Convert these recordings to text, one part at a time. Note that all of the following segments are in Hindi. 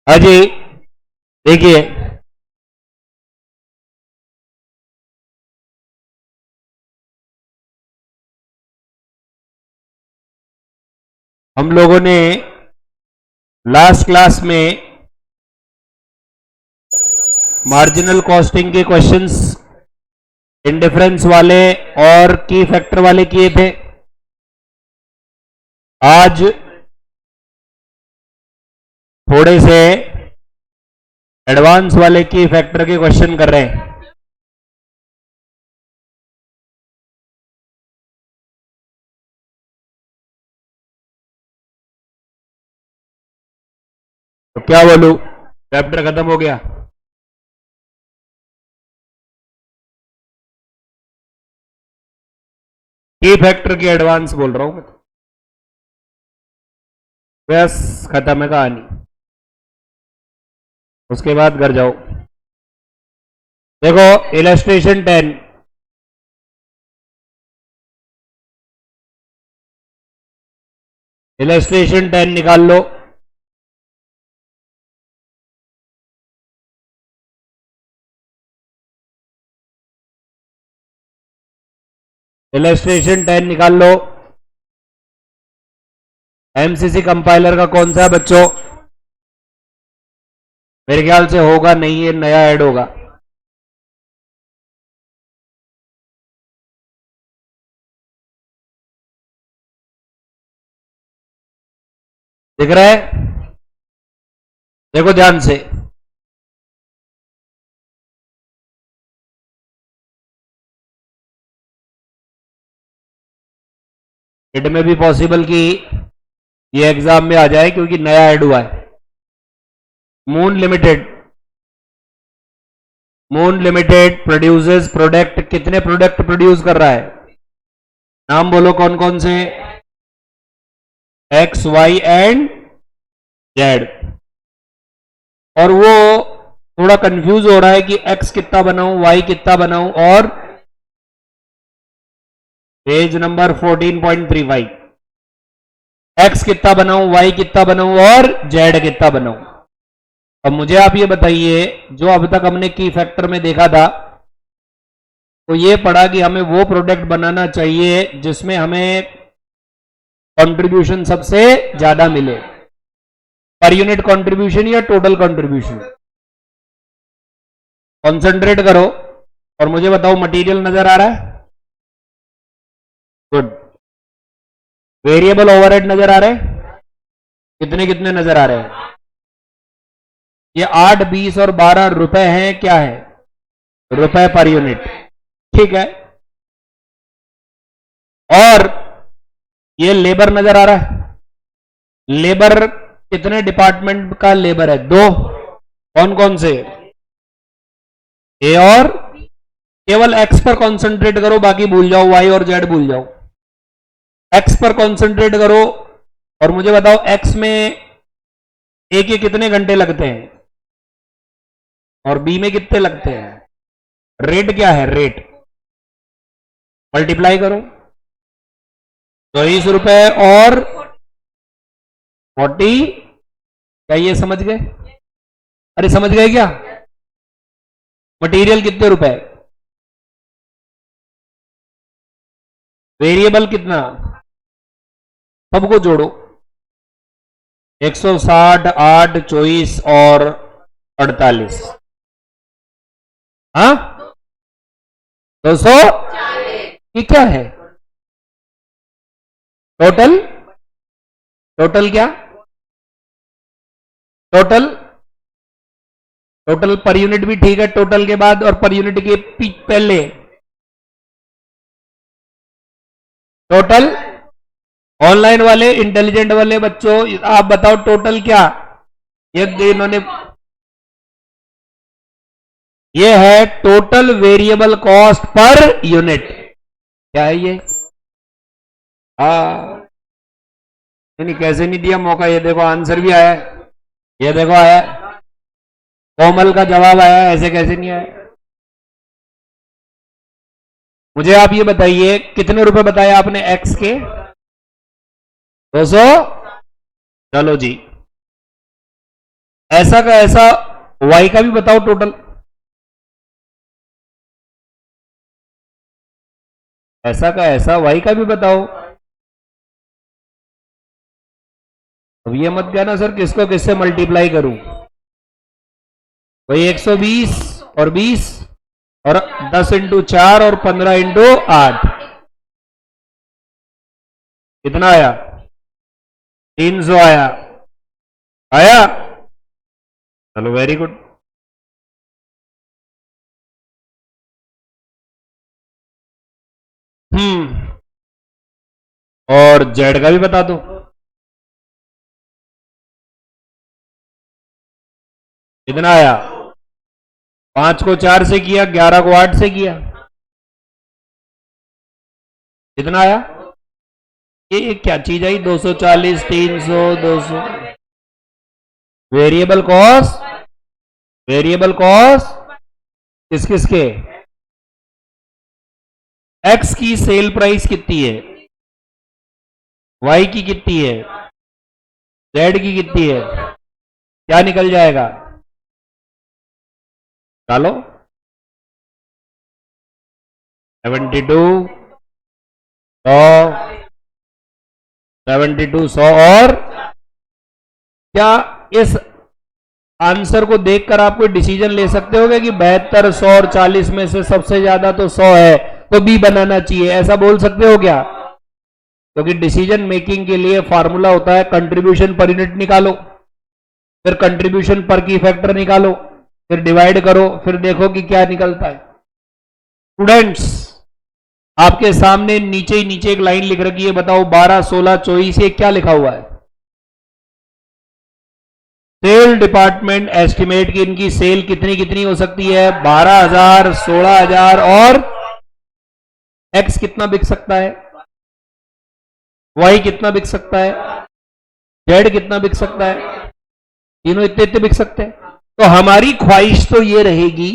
हाँ जी, देखिए हम लोगों ने लास्ट क्लास में मार्जिनल कॉस्टिंग के क्वेश्चंस इंडिफरेंस वाले और की फैक्टर वाले किए थे। आज थोड़े से एडवांस वाले की फैक्टर के क्वेश्चन कर रहे हैं। तो क्या बोलूं, चैप्टर खत्म हो गया। की फैक्टर के एडवांस बोल रहा हूं मैं, बस खत्म है कहानी। उसके बाद घर जाओ। देखो इलस्ट्रेशन 10, इलस्ट्रेशन 10 निकाल लो। इलस्ट्रेशन 10 निकाल लो। एमसीसी कंपाइलर का कौन सा है बच्चों? मेरे ख्याल से होगा नहीं, ये नया ऐड होगा। दिख रहा है? देखो ध्यान से, इट में भी पॉसिबल कि ये एग्जाम में आ जाए क्योंकि नया ऐड हुआ है। Moon limited, Moon limited produces product, कितने प्रोडक्ट प्रोड्यूस कर रहा है? नाम बोलो कौन कौन से? X, Y and Z. और वो थोड़ा कंफ्यूज हो रहा है कि एक्स कितना बनाऊं, वाई कितना बनाऊं, और पेज नंबर 14.35, एक्स कितना बनाऊं, वाई कितना बनाऊं और जेड कितना बनाऊं। अब मुझे आप ये बताइए, जो अब तक हमने की फैक्टर में देखा था, तो ये पढ़ा कि हमें वो प्रोडक्ट बनाना चाहिए जिसमें हमें कंट्रीब्यूशन सबसे ज्यादा मिले। पर यूनिट कंट्रीब्यूशन या टोटल कंट्रीब्यूशन? कॉन्सेंट्रेट करो और मुझे बताओ, मटेरियल नजर आ रहा है? गुड। वेरिएबल ओवरहेड नजर आ रहे हैं? कितने कितने नजर आ रहे हैं? ये 8, 20 और 12 रुपए हैं, क्या है? रुपए पर यूनिट, ठीक है। और ये लेबर नजर आ रहा है? लेबर कितने डिपार्टमेंट का लेबर है? 2। कौन कौन से? ए और, केवल एक्स पर कंसंट्रेट करो, बाकी भूल जाओ, वाई और जेड भूल जाओ। एक्स पर कंसंट्रेट करो और मुझे बताओ एक्स में ए के कितने घंटे लगते हैं और बी में कितने लगते हैं। रेट क्या है? रेट मल्टीप्लाई करो, 24 रुपए और 40। क्या ये समझ गए? अरे समझ गए क्या? मटेरियल कितने रुपए, वेरिएबल कितना, सबको जोड़ो। 160, 8, 24 और 48, हाँ 240। ये क्या है? टोटल, टोटल क्या? टोटल, टोटल पर यूनिट भी ठीक है, टोटल के बाद और पर यूनिट के पहले टोटल। ऑनलाइन वाले इंटेलिजेंट वाले बच्चों आप बताओ टोटल क्या? ये इन्होंने, ये है total variable cost per unit. क्या है ये? नहीं कैसे नहीं दिया मौका? ये देखो आंसर भी आया, ये देखो आया, कोमल का जवाब आया, ऐसे कैसे नहीं आया? मुझे आप ये बताइए कितने रुपए बताए आपने एक्स के? 200। चलो जी, ऐसा का ऐसा y का भी बताओ टोटल, ऐसा का ऐसा y का भी बताओ। अब ये मत कहना सर किसको किससे मल्टीप्लाई करूं, वही 120 और 20 और 10 इंटू 4 और 15 इंटू 8 कितना आया, 300 आया, आया, चलो वेरी गुड। और जेड का भी बता दो, कितना आया, 5 को 4 से किया, 11 को 8 से किया, कितना आया, ये क्या चीज आई, 240, 300, 200। वेरिएबल कॉस्ट, वेरिएबल कॉस्ट किस किस के, एक्स की सेल प्राइस कितनी है, वाई की कितनी है, जेड की कितनी है, क्या निकल जाएगा, डालो 72, 100 और क्या इस आंसर को देखकर आप कोई डिसीजन ले सकते हो कि 72, 100 और 40 में से सबसे ज्यादा तो 100 है तो बी बनाना चाहिए, ऐसा बोल सकते हो क्या? क्योंकि डिसीजन मेकिंग के लिए फॉर्मूला होता है कंट्रीब्यूशन पर यूनिट निकालो, फिर कंट्रीब्यूशन पर की फैक्टर निकालो, फिर डिवाइड करो, फिर देखो कि क्या निकलता है। स्टूडेंट्स आपके सामने नीचे ही नीचे एक लाइन लिख रखी है, बताओ 12, 16, 24 ये क्या लिखा हुआ है? सेल डिपार्टमेंट एस्टिमेट की इनकी सेल कितनी कितनी हो सकती है, 12,000, 16,000 और एक्स कितना बिक सकता है, वाई कितना बिक सकता है, जेड कितना बिक सकता है, तीनों इतने इतने बिक सकते हैं। तो हमारी ख्वाहिश तो ये रहेगी,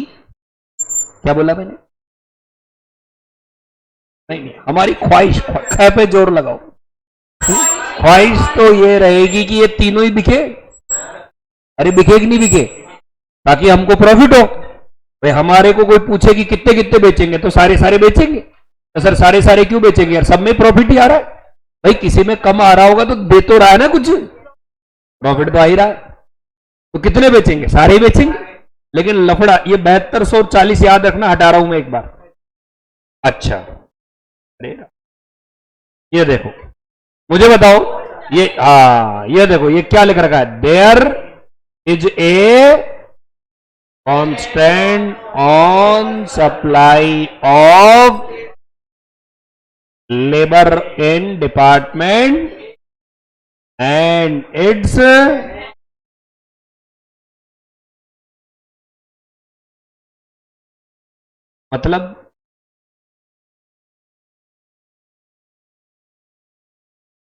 क्या बोला मैंने, नहीं हमारी ख्वाहिश, ख पे जोर लगाओ, ख्वाहिश तो ये रहेगी कि ये तीनों ही बिके, अरे बिके कि नहीं बिके, ताकि हमको प्रॉफिट हो। भाई हमारे को कोई पूछे कि कितने कितने बेचेंगे तो सारे सारे बेचेंगे, तो सर सारे सारे क्यों बेचेंगे यार, सब में प्रॉफिट ही आ रहा है, भाई किसी में कम आ रहा होगा तो दे तो रहा है ना कुछ, प्रॉफिट तो आ ही रहा है, तो कितने बेचेंगे, सारे ही बेचेंगे। लेकिन लफड़ा ये 72, 140 याद रखना, हटा रहा हूं मैं एक बार। अच्छा ये देखो, मुझे बताओ ये, ये देखो ये क्या लिख रखा है, there is a constant on supply of labour in department and it's मतलब,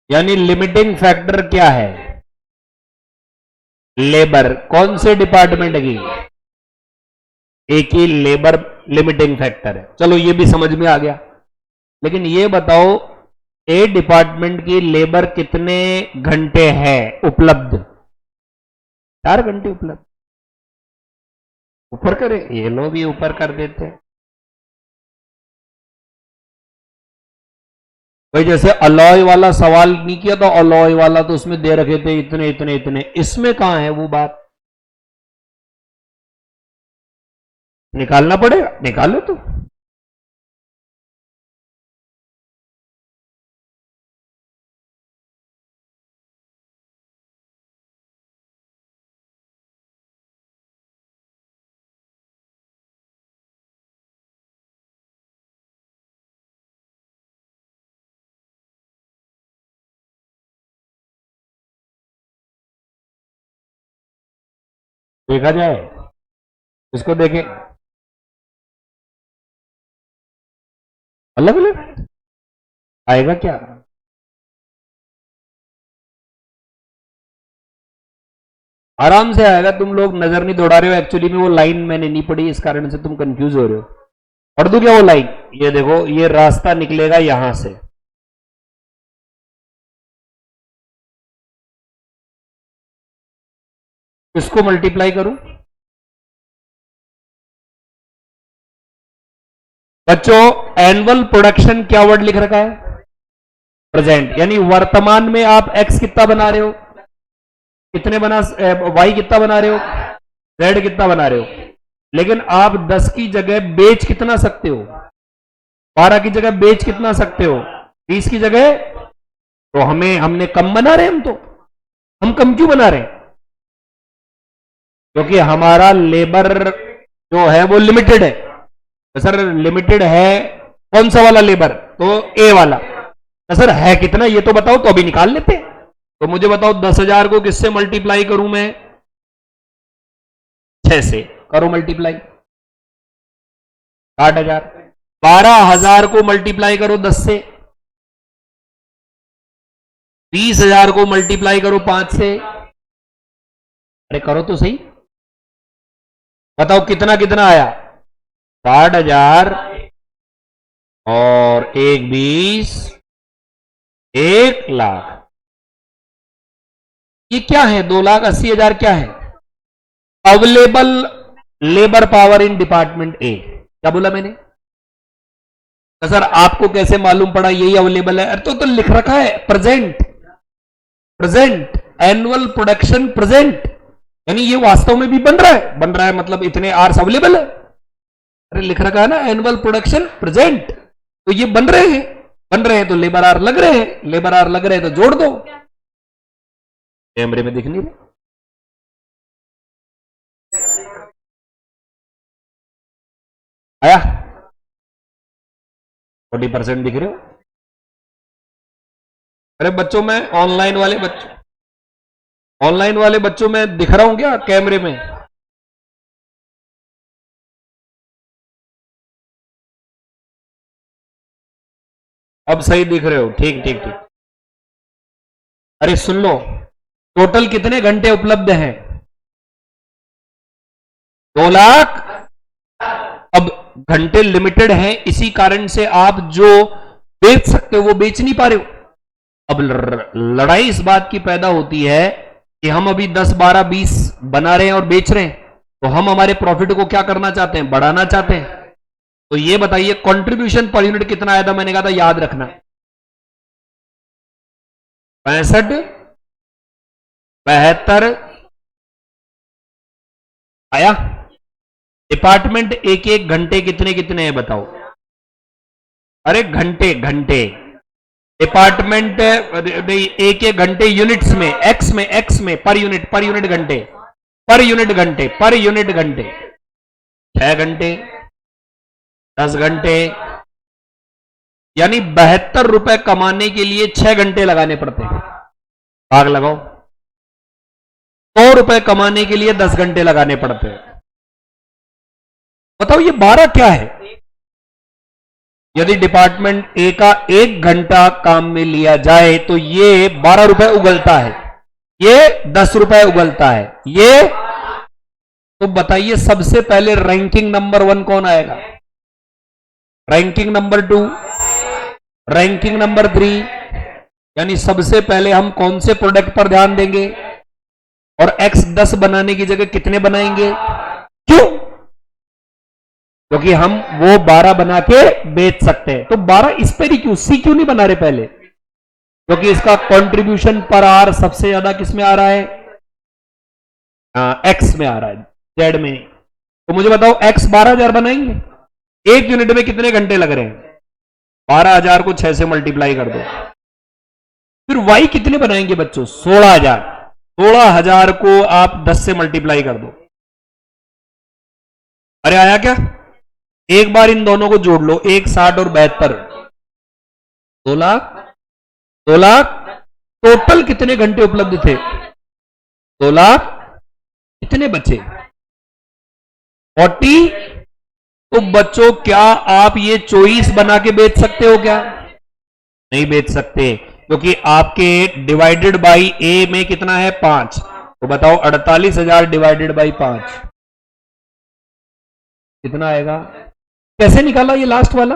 यानी लिमिटिंग फैक्टर क्या है, लेबर, कौन से डिपार्टमेंट की, एक ही लेबर लिमिटिंग फैक्टर है, चलो ये भी समझ में आ गया। लेकिन ये बताओ ए डिपार्टमेंट की लेबर कितने घंटे है उपलब्ध, 4 घंटे उपलब्ध, ऊपर करे, ये लोग भी ऊपर कर देते हैं। भाई जैसे अलॉय वाला सवाल नहीं किया तो अलॉय वाला तो उसमें दे रखे थे इतने इतने इतने, इसमें कहां है वो बात, निकालना पड़ेगा, निकालो तो। देखा जाए, इसको देखें, अलग अलग आएगा क्या, आराम से आएगा, तुम लोग नजर नहीं दौड़ा रहे हो, एक्चुअली में वो लाइन मैंने नहीं पढ़ी इस कारण से तुम कंफ्यूज हो रहे हो। पढ़ दू क्या वो लाइन, ये देखो ये रास्ता निकलेगा यहां से, इसको मल्टीप्लाई करूं। बच्चों एनुअल प्रोडक्शन क्या वर्ड लिख रखा है? प्रेजेंट। यानी वर्तमान में आप एक्स कितना बना रहे हो, कितने बना, वाई कितना बना रहे हो, जेड कितना बना रहे हो, लेकिन आप 10 की जगह बेच कितना सकते हो, 12 की जगह बेच कितना सकते हो, 20 की जगह। तो हमने कम बना रहे, हम कम क्यों बना रहे? क्योंकि हमारा लेबर जो है वो लिमिटेड है। तो सर लिमिटेड है कौन सा वाला लेबर? तो ए वाला। तो सर है कितना ये तो बताओ, तो अभी निकाल लेते। तो मुझे बताओ 10,000 को किससे मल्टीप्लाई करूं मैं? 6 से। करो मल्टीप्लाई। 60,000। 12,000 को मल्टीप्लाई करो 10 से। 20,000 को मल्टीप्लाई करो 5 से। अरे करो तो सही, बताओ कितना कितना आया? 60,000 और 1,20,000, 1,00,000। ये क्या है? 2,80,000 क्या है? Available labour power in department A. क्या बोला मैंने? तो सर आपको कैसे मालूम पड़ा यही अवेलेबल है? अरे तो लिख रखा है present, present annual production present, यानी ये वास्तव में भी बन रहा है मतलब इतने आर्स अवेलेबल है। अरे लिख रखा है ना एनुअल प्रोडक्शन प्रेजेंट, तो ये बन रहे हैं तो लेबर आर लग रहे हैं, लेबर आर लग रहे हैं तो जोड़ दो। कैमरे में दिख नहीं रहा? आया? 40% दिख रहे हो? अरे बच्चों में ऑनलाइन वाले बच्चों में दिख रहा हूं क्या कैमरे में? अब सही दिख रहे हो? ठीक ठीक ठीक। अरे सुन लो, टोटल कितने घंटे उपलब्ध हैं? 2 लाख। अब घंटे लिमिटेड हैं, इसी कारण से आप जो बेच सकते हो वो बेच नहीं पा रहे हो। अब लड़ाई इस बात की पैदा होती है कि हम अभी 10, 12, 20 बना रहे हैं और बेच रहे हैं, तो हम हमारे प्रॉफिट को क्या करना चाहते हैं? बढ़ाना चाहते हैं। तो ये बताइए कंट्रीब्यूशन पर यूनिट कितना आया था? मैंने कहा था याद रखना, 65, 72 आया। डिपार्टमेंट एक घंटे कितने कितने हैं बताओ? अरे घंटे डिपार्टमेंट एक घंटे यूनिट्स में, एक्स में पर यूनिट घंटे, पर यूनिट घंटे 6 घंटे, 10 घंटे, यानी 72 रुपए कमाने के लिए 6 घंटे लगाने पड़ते हैं। भाग लगाओ, 100 रुपए कमाने के लिए 10 घंटे लगाने पड़ते हैं। बताओ ये 12 क्या है? यदि डिपार्टमेंट ए का 1 घंटा काम में लिया जाए तो ये 12 रुपए उगलता है, ये 10 रुपए उगलता है, ये। तो बताइए सबसे पहले रैंकिंग नंबर 1 कौन आएगा? Ranking number 2, ranking number 3। यानी सबसे पहले हम कौन से प्रोडक्ट पर ध्यान देंगे? और एक्स 10 बनाने की जगह कितने बनाएंगे? क्यों? क्योंकि हम वो 12 बना के बेच सकते हैं। तो 12 इस पर ही क्यों, सी क्यों नहीं बना रहे पहले? क्योंकि इसका कंट्रीब्यूशन पर आर सबसे ज्यादा किस में आ रहा है? एक्स में आ रहा है, जेड में नहीं। तो मुझे बताओ एक्स 12,000 बनाएंगे, 1 यूनिट में कितने घंटे लग रहे हैं? 12,000 को 6 से मल्टीप्लाई कर दो। फिर वाई कितने बनाएंगे बच्चों? 16,000। 16,000 को आप 10 से मल्टीप्लाई कर दो। अरे आया क्या? एक बार इन दोनों को जोड़ लो, 1, 60 और 72, 2 लाख। 2 लाख टोटल कितने घंटे उपलब्ध थे? 2 लाख। कितने बचे? 40। तो बच्चों क्या आप ये 24 बना के बेच सकते हो क्या? नहीं बेच सकते, क्योंकि आपके डिवाइडेड बाई ए में कितना है? 5। तो बताओ 48,000 डिवाइडेड बाई 5 कितना आएगा? कैसे निकाला ये लास्ट वाला?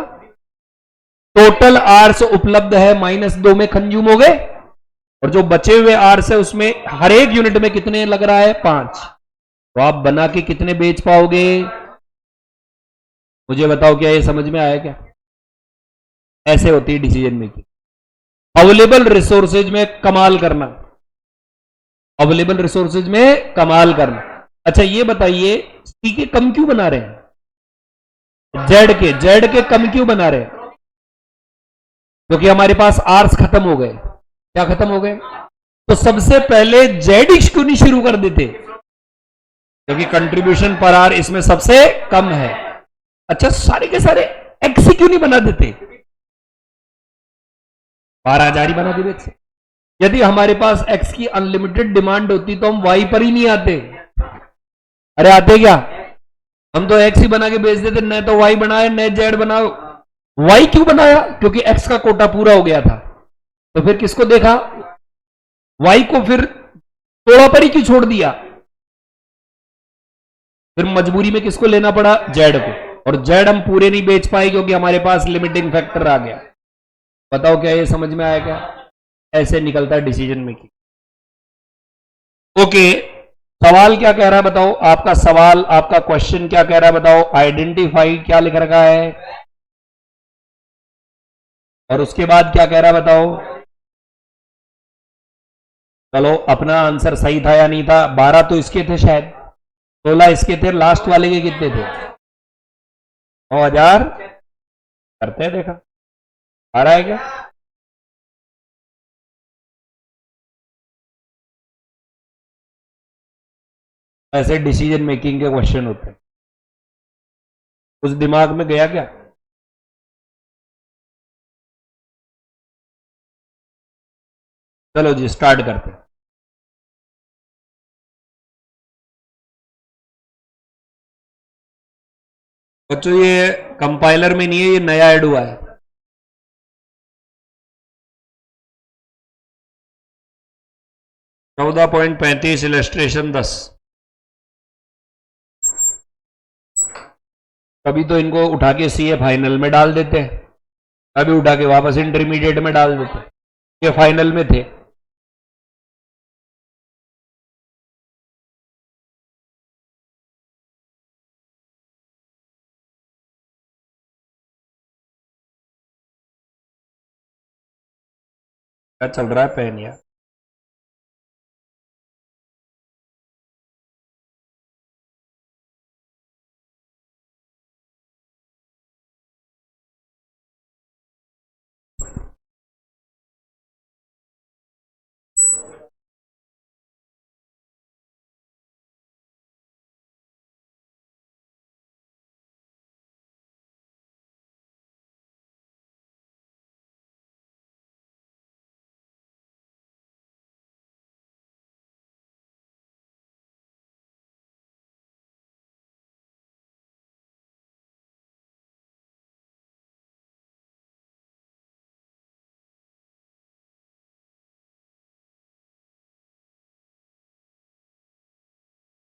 टोटल आर्स उपलब्ध है -2 में कंज्यूम हो गए, और जो बचे हुए आर्स है उसमें हर एक यूनिट में कितने लग रहा है? 5। तो आप बना के कितने बेच पाओगे? मुझे बताओ, क्या ये समझ में आया क्या? ऐसे होती है डिसीजन मेकिंग। अवेलेबल रिसोर्सेज में कमाल करना, अवेलेबल रिसोर्सेज में कमाल करना। अच्छा ये बताइए, सी के कम क्यों बना रहे हैं? जेड के कम क्यों बना रहे हैं? क्योंकि हमारे पास आर्स खत्म हो गए। क्या खत्म हो गए? तो सबसे पहले जेड क्यों नहीं शुरू कर देते? क्योंकि कंट्रीब्यूशन पर आर इसमें सबसे कम है। अच्छा सारे के सारे एक्स क्यों नहीं बना देते? 12,000 ही बना देते। यदि हमारे पास एक्स की अनलिमिटेड डिमांड होती तो हम वाई पर ही नहीं आते। अरे आते क्या? हम तो एक्स ही बना के बेच देते, न तो वाई बनाए न जेड बनाओ। वाई क्यों बनाया? क्योंकि एक्स का कोटा पूरा हो गया था। तो फिर किसको देखा? वाई को फिर तोड़ा पर ही क्यों छोड़ दिया? फिर मजबूरी में किसको लेना पड़ा? जेड को। और जेड हम पूरे नहीं बेच पाए क्योंकि हमारे पास लिमिटिंग फैक्टर आ गया। बताओ क्या ये समझ में आया क्या? ऐसे निकलता है डिसीजन मेकिंग। ओके, सवाल क्या कह रहा है बताओ? आपका सवाल, आपका क्वेश्चन क्या कह रहा है बताओ? आइडेंटिफाई क्या लिख रखा है, और उसके बाद क्या कह रहा है बताओ? चलो अपना आंसर सही था या नहीं था? 12 तो इसके थे शायद, 16 इसके थे, लास्ट वाले के कितने थे? 9,000 करते हैं, देखा आ रहा है क्या? ऐसे डिसीजन मेकिंग के क्वेश्चन होते हैं। कुछ दिमाग में गया क्या? चलो जी स्टार्ट करते हैं। बच्चों ये कंपाइलर में नहीं है, ये नया ऐड हुआ है। (14.35) इलस्ट्रेशन 10। कभी तो इनको उठा के सीए फाइनल में डाल देते हैं, कभी उठा के वापस इंटरमीडिएट में डाल देते हैं। ये फाइनल में थे। क्या चल रहा है पेन यार?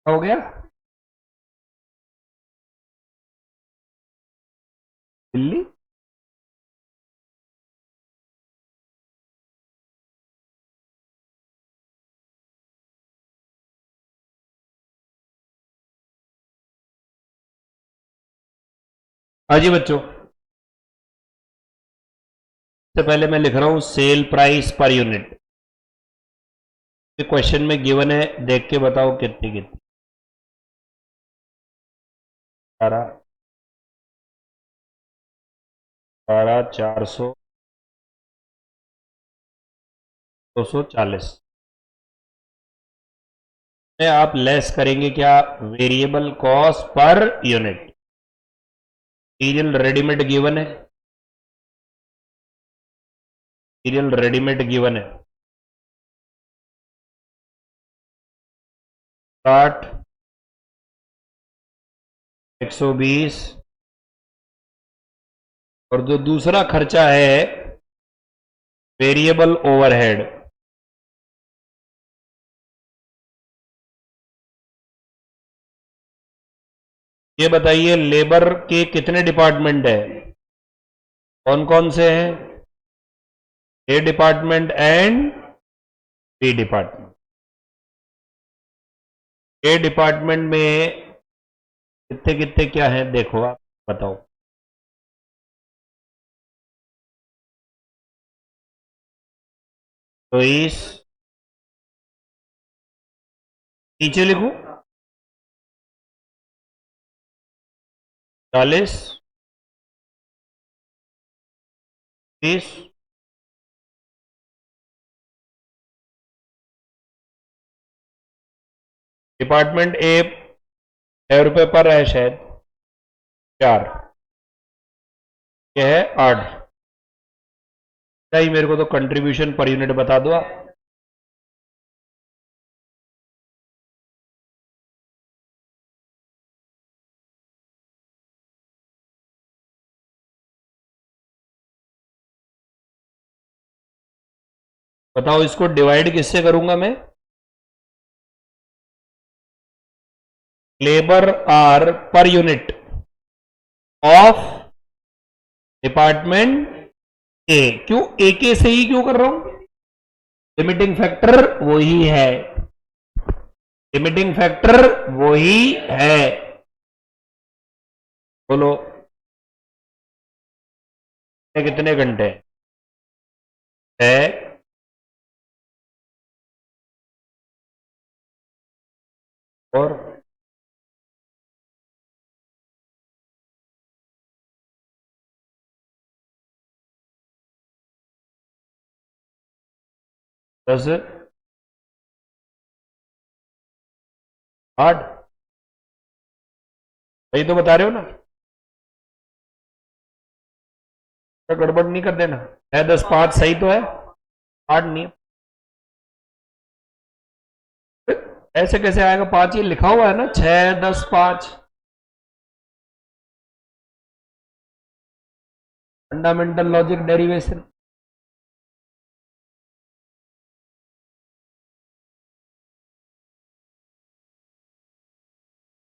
हो गया दिल्ली। हाँ जी बच्चों, सबसे पहले मैं लिख रहा हूं sale price per unit. Question में गिवन है, देख के बताओ कितनी कितनी। 12, 12, 400, 240 में आप लेस करेंगे क्या? Variable cost per unit. Material readymade given है, मटीरियल रेडीमेड गिवन है 60, 120, और जो दूसरा खर्चा है वेरिएबल ओवरहेड, ये बताइए लेबर के कितने डिपार्टमेंट है? कौन कौन से हैं? A department and B department. A department में कितने कितने क्या है देखो, आप बताओ। तो इस नीचे लिखूं 40, 30, डिपार्टमेंट ए 6 रुपए पर है शायद, 4, यह है 8। नहीं, मेरे को तो कंट्रीब्यूशन पर यूनिट बता दो आप। बताओ इसको डिवाइड किससे करूंगा मैं? Labour hour per unit of department A. क्यों ए के से ही क्यों कर रहा हूं? लिमिटिंग फैक्टर वही है, लिमिटिंग फैक्टर वही है। बोलो कितने घंटे है? और 10, 8, सही तो बता रहे हो ना? तो गड़बड़ नहीं कर देना। 6, 10, 5 सही तो है, 8 नहीं है। ऐसे कैसे आएगा 5? ये लिखा हुआ है ना 6, 10, 5। Fundamental logic derivation.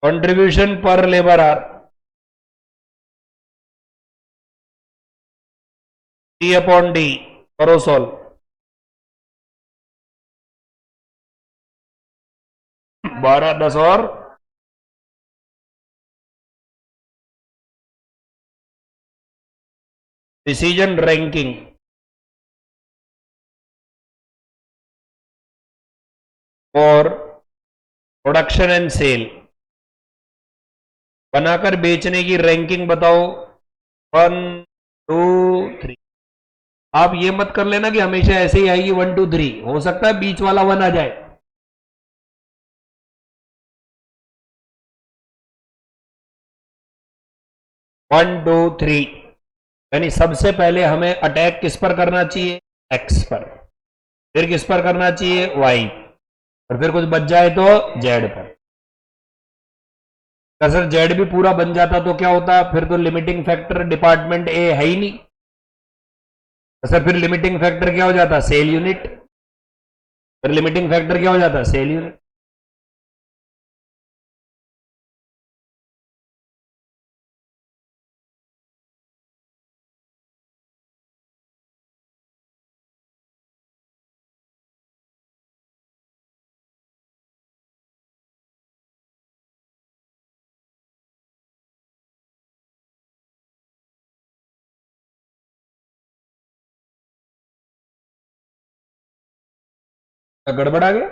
कंट्रीब्यूशन पर labour R D upon D, करो सॉल्व। 12, 10 और डिसीजन रैंकिंग और प्रोडक्शन एंड सेल बनाकर बेचने की रैंकिंग बताओ। 1, 2, 3। आप ये मत कर लेना कि हमेशा ऐसे ही आएगी 1, 2, 3, हो सकता है बीच वाला 1 आ जाए। 1, 2, 3, यानी सबसे पहले हमें अटैक किस पर करना चाहिए? एक्स पर। फिर किस पर करना चाहिए? वाई। और फिर कुछ बच जाए तो जेड पर। सर जेड भी पूरा बन जाता तो क्या होता? फिर तो लिमिटिंग फैक्टर डिपार्टमेंट ए है ही नहीं। सर फिर लिमिटिंग फैक्टर क्या हो जाता? Sale unit. फिर लिमिटिंग फैक्टर क्या हो जाता? Sale unit. गड़बड़ा गया।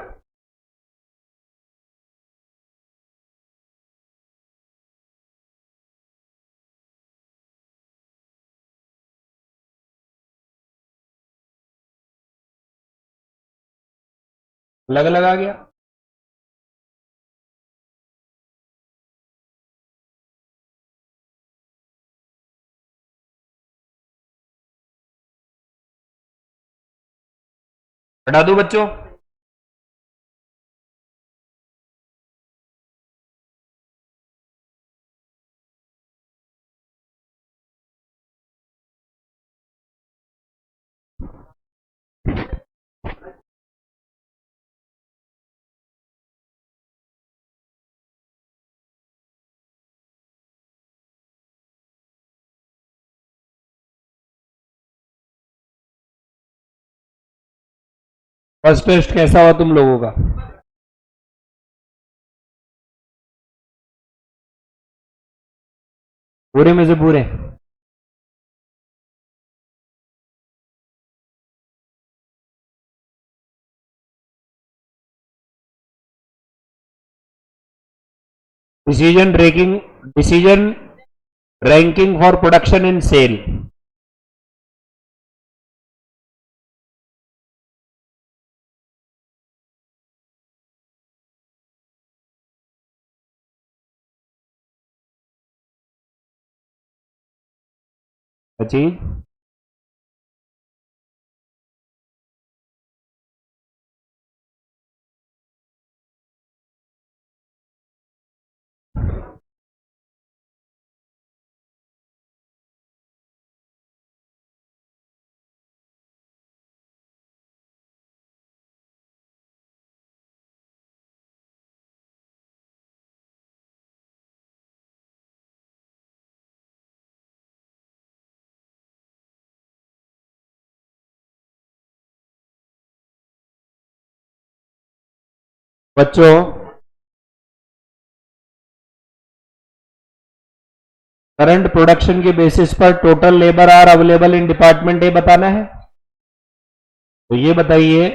अलग अलग आ गया। हटा दो बच्चों। फर्स्ट टेस्ट कैसा हुआ तुम लोगों का? पूरे में से पूरे? Decision ranking for production in cell. चीज बच्चों, करंट प्रोडक्शन के बेसिस पर total labour hour available in department A बताना है। तो ये बताइए,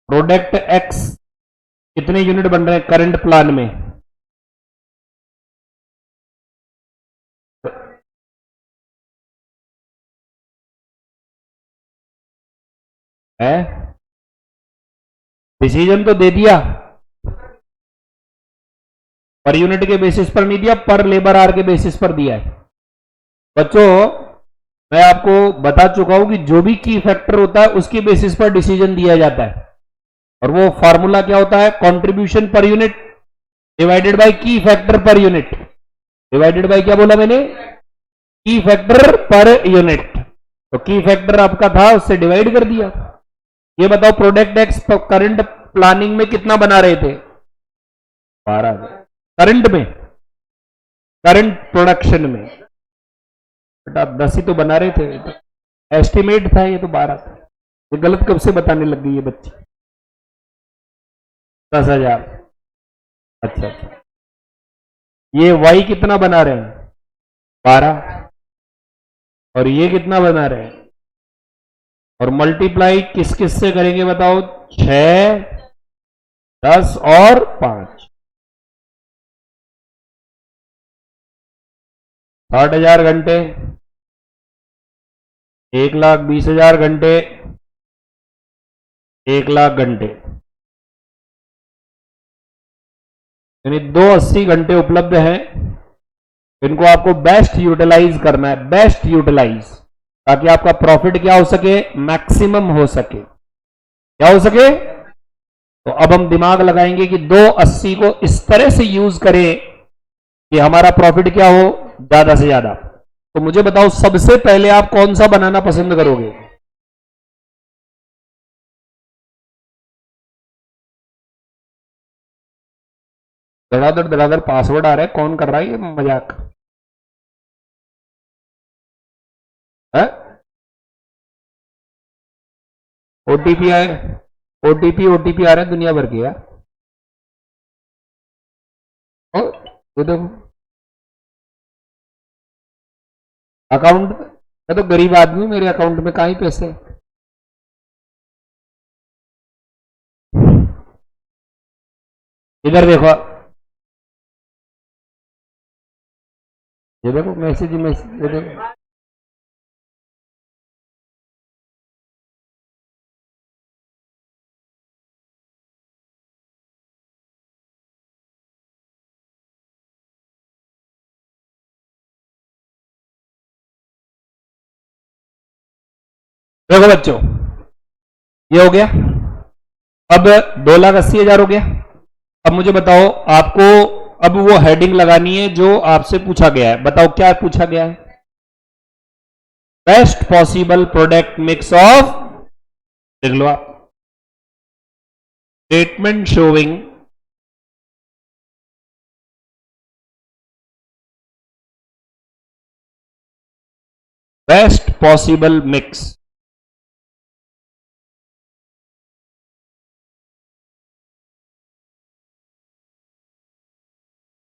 प्रोडक्ट एक्स कितने यूनिट बन रहे हैं करंट प्लान में? है डिसीजन तो दे दिया, पर यूनिट के बेसिस पर नहीं दिया, पर लेबर आर के बेसिस पर दिया है। बच्चों, मैं आपको बता चुका हूं कि जो भी की फैक्टर होता है उसके बेसिस पर डिसीजन दिया जाता है, और वो फॉर्मूला क्या होता है? Contribution per unit divided by key factor per unit, divided by क्या बोला मैंने? की फैक्टर पर यूनिट। तो की फैक्टर आपका था, उससे डिवाइड कर दिया। ये बताओ, प्रोडक्ट एक्स करंट प्लानिंग में कितना बना रहे थे? 12। करंट में, करंट प्रोडक्शन में बेटा 10 ही तो बना रहे थे, तो एस्टिमेट था, ये तो 12 था। ये गलत कब से बताने लग गई ये बच्ची? 10,000। अच्छा अच्छा, ये वाई कितना बना रहे हैं? 12। और ये कितना बना रहे हैं? और मल्टीप्लाई किस किस से करेंगे बताओ? 6, 10 और 5। 60,000 घंटे, 1,20,000 घंटे, 1,00,000 घंटे, यानी 280 घंटे उपलब्ध हैं। इनको आपको बेस्ट यूटिलाइज करना है, बेस्ट यूटिलाइज, ताकि आपका प्रॉफिट क्या हो सके? मैक्सिमम हो सके। क्या हो सके? तो अब हम दिमाग लगाएंगे कि 280 को इस तरह से यूज करें कि हमारा प्रॉफिट क्या हो? ज्यादा से ज्यादा। तो मुझे बताओ, सबसे पहले आप कौन सा बनाना पसंद करोगे? धड़ाधड़ धड़ाधड़ पासवर्ड आ रहा है, कौन कर रहा है ये मजाक? है? ओटीपी आए, ओटीपी ओटीपी आ रहा है दुनिया भर के यार। ओ, ये देखो अकाउंट, मैं तो गरीब आदमी हूं, मेरे अकाउंट में कहाँ ही पैसे। इधर देखो, ये देखो मैसेज मैसेज, ये देखो। देखो बच्चों, ये हो गया। अब 2,80,000 हो गया। अब मुझे बताओ, आपको अब वो हेडिंग लगानी है जो आपसे पूछा गया है। बताओ क्या पूछा गया है? Best possible product mix of, देख लो आप, statement showing best possible mix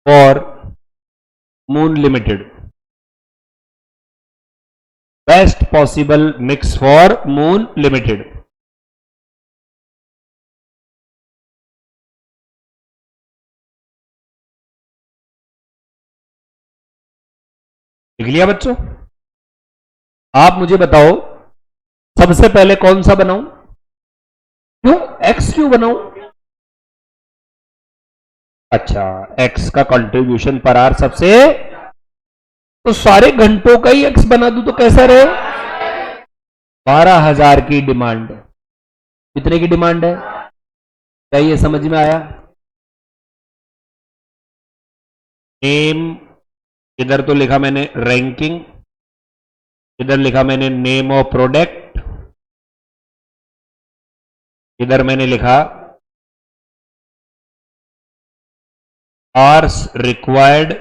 for moon limited, best possible mix for moon limited. लिख लिया बच्चों? आप मुझे बताओ सबसे पहले कौन सा बनाऊं? क्यों एक्स क्यों बनाऊं? अच्छा, एक्स का कंट्रीब्यूशन पर आर सबसे, तो सारे घंटों का ही एक्स बना दूं तो कैसा रहे? 12,000 की डिमांड। कितने की डिमांड है? क्या ये समझ में आया? नेम, इधर तो लिखा मैंने रैंकिंग, इधर लिखा मैंने नेम ऑफ प्रोडक्ट, इधर मैंने लिखा आवर्स रिक्वायर्ड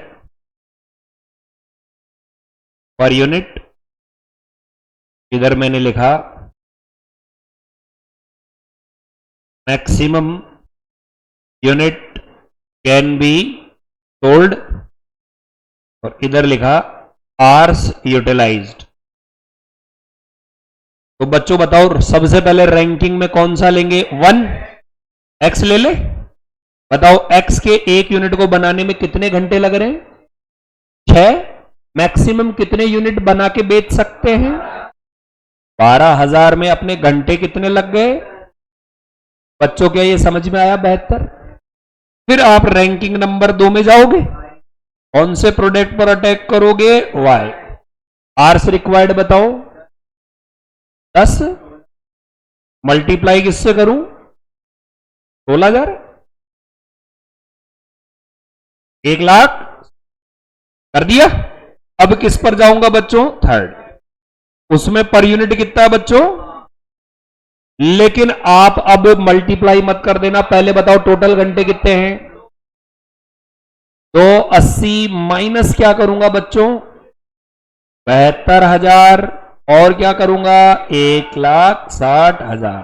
पर यूनिट, इधर मैंने लिखा maximum unit can be sold, और इधर लिखा आवर्स यूटिलाइज्ड। तो बच्चों बताओ सबसे पहले रैंकिंग में कौन सा लेंगे? 1 एक्स ले ले। बताओ एक्स के एक यूनिट को बनाने में कितने घंटे लग रहे हैं? 6। मैक्सिमम कितने यूनिट बना के बेच सकते हैं? 12,000 में अपने घंटे कितने लग गए? बच्चों क्या ये समझ में आया? 72। फिर आप रैंकिंग नंबर 2 में जाओगे, कौन से प्रोडक्ट पर अटैक करोगे? वाई। आर्स रिक्वायर्ड बताओ 10, मल्टीप्लाई किससे करूं? 16,000, 1,00,000 कर दिया। अब किस पर जाऊंगा बच्चों? थर्ड। उसमें पर यूनिट कितना है बच्चों? लेकिन आप अब मल्टीप्लाई मत कर देना, पहले बताओ टोटल घंटे कितने हैं? तो 80 माइनस क्या करूंगा बच्चों? 72,000, और क्या करूंगा? 1,60,000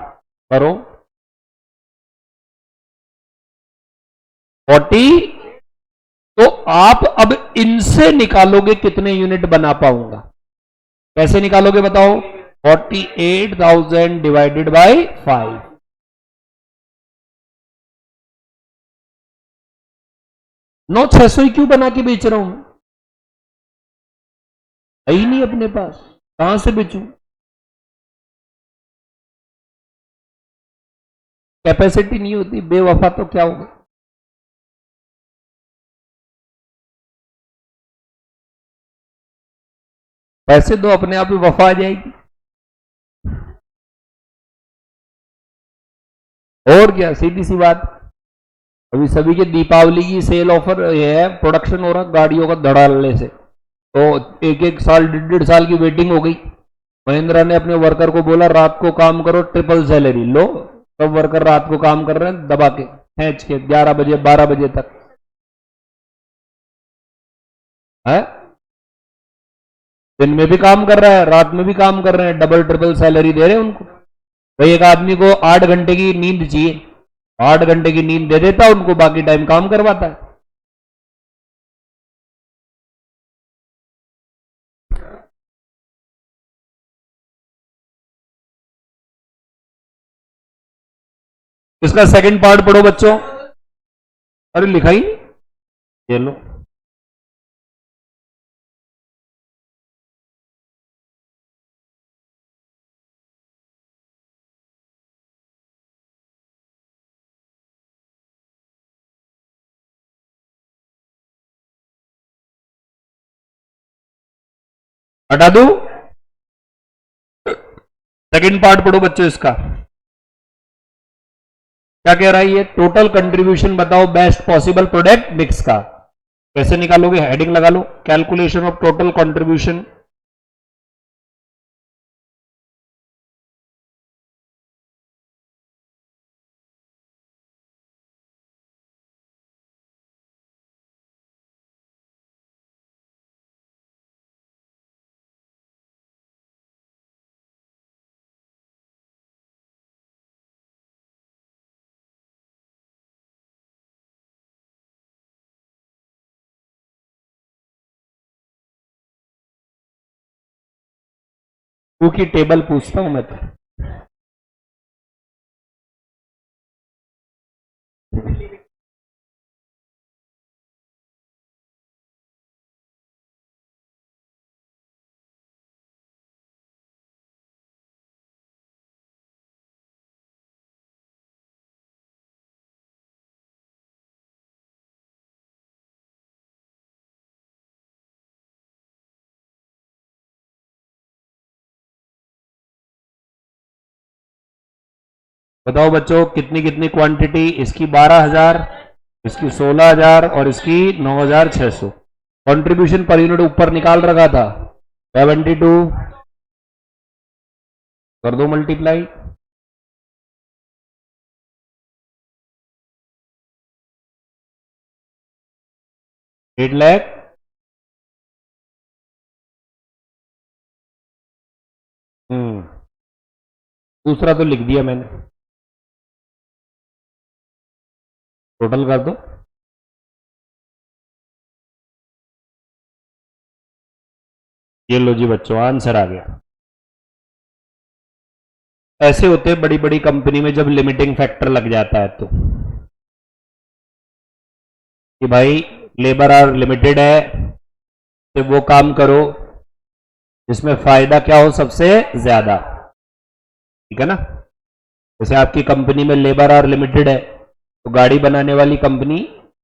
करो 40। तो आप अब इनसे निकालोगे कितने यूनिट बना पाऊंगा? कैसे निकालोगे बताओ? 48,000 डिवाइडेड बाई 5। 9,600 ही क्यों बना के बेच रहा हूं? है ही नहीं अपने पास, कहां से बेचूं? कैपेसिटी नहीं होती, बेवफा तो क्या होगा? पैसे दो, अपने आप ही वफा आ जाएगी। और क्या, सीधी सी बात। अभी सभी के दीपावली की सेल ऑफर ये है, प्रोडक्शन हो रहा गाड़ियों का धड़ालने से, तो एक एक साल 1.5 साल की वेटिंग हो गई। महिंद्रा ने अपने वर्कर को बोला रात को काम करो, ट्रिपल सैलरी लो। सब वर्कर रात को काम कर रहे हैं दबा के, खींच के 11 बजे 12 बजे तक है। दिन में भी काम कर रहा है, रात में भी काम कर रहे हैं, डबल ट्रिपल सैलरी दे रहे हैं उनको। भाई एक आदमी को 8 घंटे की नींद चाहिए, 8 घंटे की नींद दे देता है उनको, बाकी टाइम काम करवाता है। इसका सेकंड पार्ट पढ़ो बच्चों। अरे लिखा ही नहीं, ये लो। हटा दू, सेकंड पार्ट पढ़ो बच्चों इसका। क्या कह रहा है ये? टोटल कंट्रीब्यूशन बताओ बेस्ट पॉसिबल प्रोडक्ट मिक्स का। कैसे निकालोगे? हेडिंग लगा लो, calculation of total contribution. Two की टेबल पूछता हूं मैं तो। बताओ बच्चों, कितनी कितनी क्वांटिटी? इसकी 12,000, इसकी 16,000 और इसकी 9,600। कंट्रीब्यूशन पर यूनिट ऊपर निकाल रखा था 72, कर दो मल्टीप्लाई। 8 लाख। दूसरा तो लिख दिया मैंने, टोटल कर दो। ये लो जी बच्चों, आंसर आ गया। ऐसे होते हैं बड़ी बड़ी कंपनी में जब लिमिटिंग फैक्टर लग जाता है तो, कि भाई लेबर आर लिमिटेड है, तो वो काम करो जिसमें फायदा क्या हो सबसे ज्यादा। ठीक है ना? जैसे आपकी कंपनी में लेबर आर लिमिटेड है, तो गाड़ी बनाने वाली कंपनी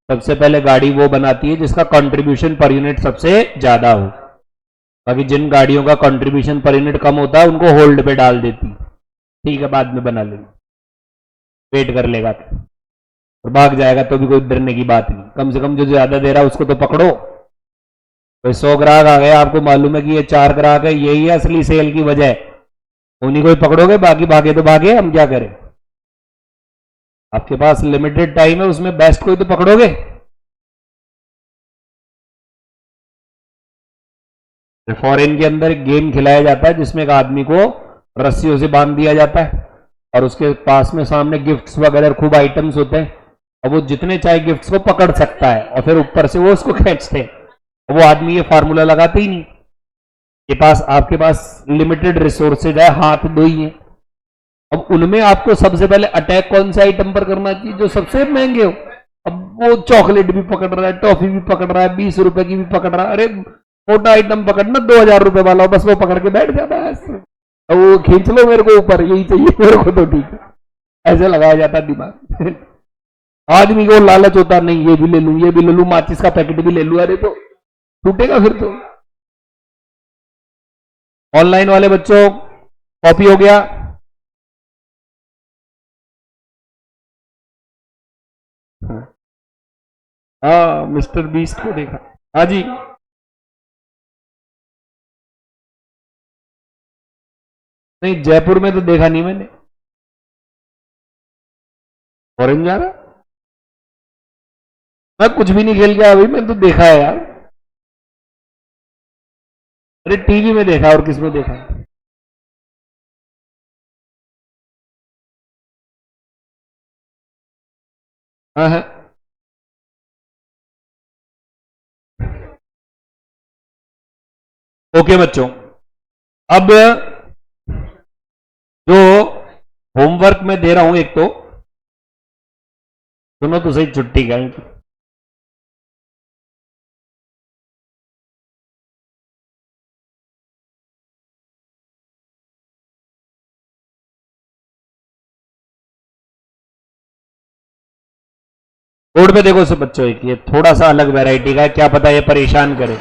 सबसे पहले गाड़ी वो बनाती है जिसका कंट्रीब्यूशन पर यूनिट सबसे ज्यादा हो। बाकी जिन गाड़ियों का कंट्रीब्यूशन पर यूनिट कम होता है उनको होल्ड पे डाल देती, ठीक है बाद में बना लेंगे, वेट कर लेगा तो, और भाग जाएगा तो भी कोई डरने की बात नहीं। कम से कम जो ज्यादा दे रहा है उसको तो पकड़ो। तो 100 ग्राहक आ गए, आपको मालूम है कि ये 4 ग्राहक है, यही है असली सेल की वजह, उन्हीं को ही पकड़ोगे, बाकी भागे तो भागे, हम क्या करें? आपके पास लिमिटेड टाइम है, उसमें बेस्ट कोई तो पकड़ोगे। फॉरेन के अंदर एक गेम खिलाया जाता है जिसमें एक आदमी को रस्सियों से बांध दिया जाता है और उसके पास में सामने गिफ्ट्स वगैरह खूब आइटम्स होते हैं, और वो जितने चाहे गिफ्ट्स को पकड़ सकता है और फिर ऊपर से वो उसको खींचते हैं। वो आदमी ये फार्मूला लगाते ही नहीं, के पास आपके पास लिमिटेड रिसोर्सेज है, हाथ दो ही है। अब उनमें आपको सबसे पहले अटैक कौन से आइटम पर करना चाहिए? जो सबसे महंगे हो। अब वो चॉकलेट भी पकड़ रहा है, टॉफी भी पकड़ रहा है, 20 रुपए की भी पकड़ रहा है। अरे मोटा आइटम पकड़ना 2,000 रुपए वाला हो, बस वो पकड़ के बैठ जाता है। अब वो खींच लो मेरे को ऊपर, यही चाहिए मेरे को, तो ठीक है, ऐसे लगाया जाता है दिमाग। आदमी को लालच होता नहीं, ये भी ले लूं, ये भी ले लूं, माचिस का पैकेट भी ले लूं, अरे तो टूटेगा फिर तो। ऑनलाइन वाले बच्चों कॉपी हो गया? हाँ मिस्टर बीस्ट को देखा। हाँ जी, नहीं जयपुर में तो देखा नहीं मैंने। फॉरेन जा रहा? मैं कुछ भी नहीं खेल गया अभी, मैं तो देखा है यार। अरे टीवी में देखा, और किसमें देखा? हाँ हाँ। ओके बच्चों, अब जो होमवर्क मैं दे रहा हूं, एक तो सुनो तो सही, छुट्टी का बोर्ड पे देखो सब बच्चों, एक ये थोड़ा सा अलग वैरायटी का है, क्या पता ये परेशान करे।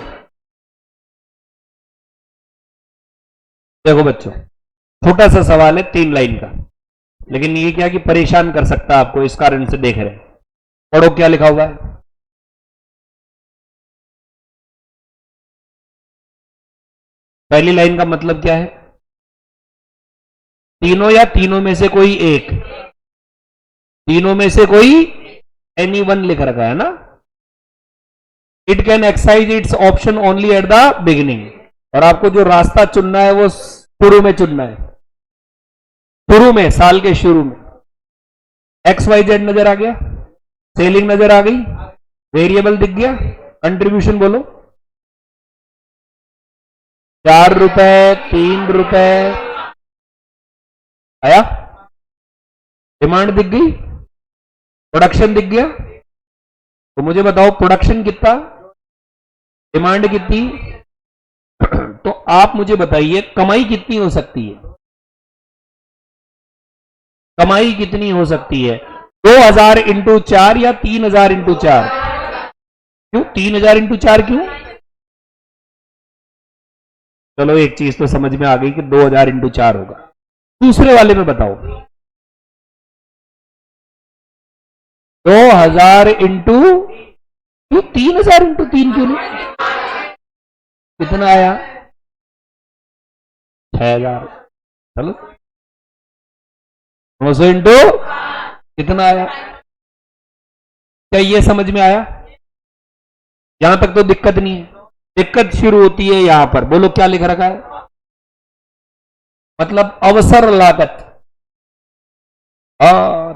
देखो बच्चों, छोटा सा सवाल है 3 लाइन का, लेकिन ये क्या कि परेशान कर सकता है आपको, इस कारण से देख रहे हैं। पढ़ो क्या लिखा हुआ है। पहली लाइन का मतलब क्या है? तीनों या तीनों में से कोई एक, तीनों में से कोई एनी वन लिख रखा है ना। It can excise it's option only at the beginning, और आपको जो रास्ता चुनना है वो शुरू में चुनना है, शुरू में, साल के शुरू में। एक्स वाई जेड नजर आ गया, सेलिंग नजर आ गई, वेरिएबल दिख गया, कंट्रीब्यूशन बोलो। ₹4, ₹3 आया। डिमांड दिख गई, प्रोडक्शन दिख गया। तो मुझे बताओ प्रोडक्शन कितना, डिमांड कितनी, तो आप मुझे बताइए कमाई कितनी हो सकती है, कमाई कितनी हो सकती है? 2000 इंटू 4 या 3000 इंटू 4? क्यों 3000 इंटू 4 क्यों? चलो एक चीज तो समझ में आ गई कि 2000 इंटू 4 होगा। दूसरे वाले में बताओ 2000 इंटू, क्यों 3000 इंटू 3 क्यों नहीं? कितना आया? 6000। चलो 900 इंटू कितना आया? क्या ये समझ में आया? यहां तक तो दिक्कत नहीं है। दिक्कत शुरू होती है यहां पर, बोलो क्या लिख रखा है? मतलब अवसर लागत,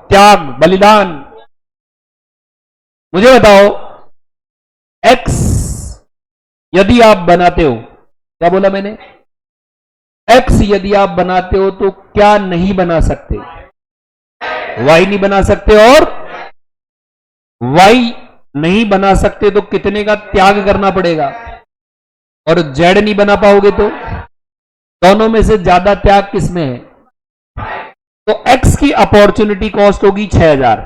त्याग, बलिदान। मुझे बताओ एक्स यदि आप बनाते हो, क्या बोला मैंने? एक्स यदि आप बनाते हो तो क्या नहीं बना सकते? वाई नहीं बना सकते, और वाई नहीं बना सकते तो कितने का त्याग करना पड़ेगा? और जेड नहीं बना पाओगे तो दोनों में से ज्यादा त्याग किसमें है? तो एक्स की अपॉर्चुनिटी कॉस्ट होगी 6000।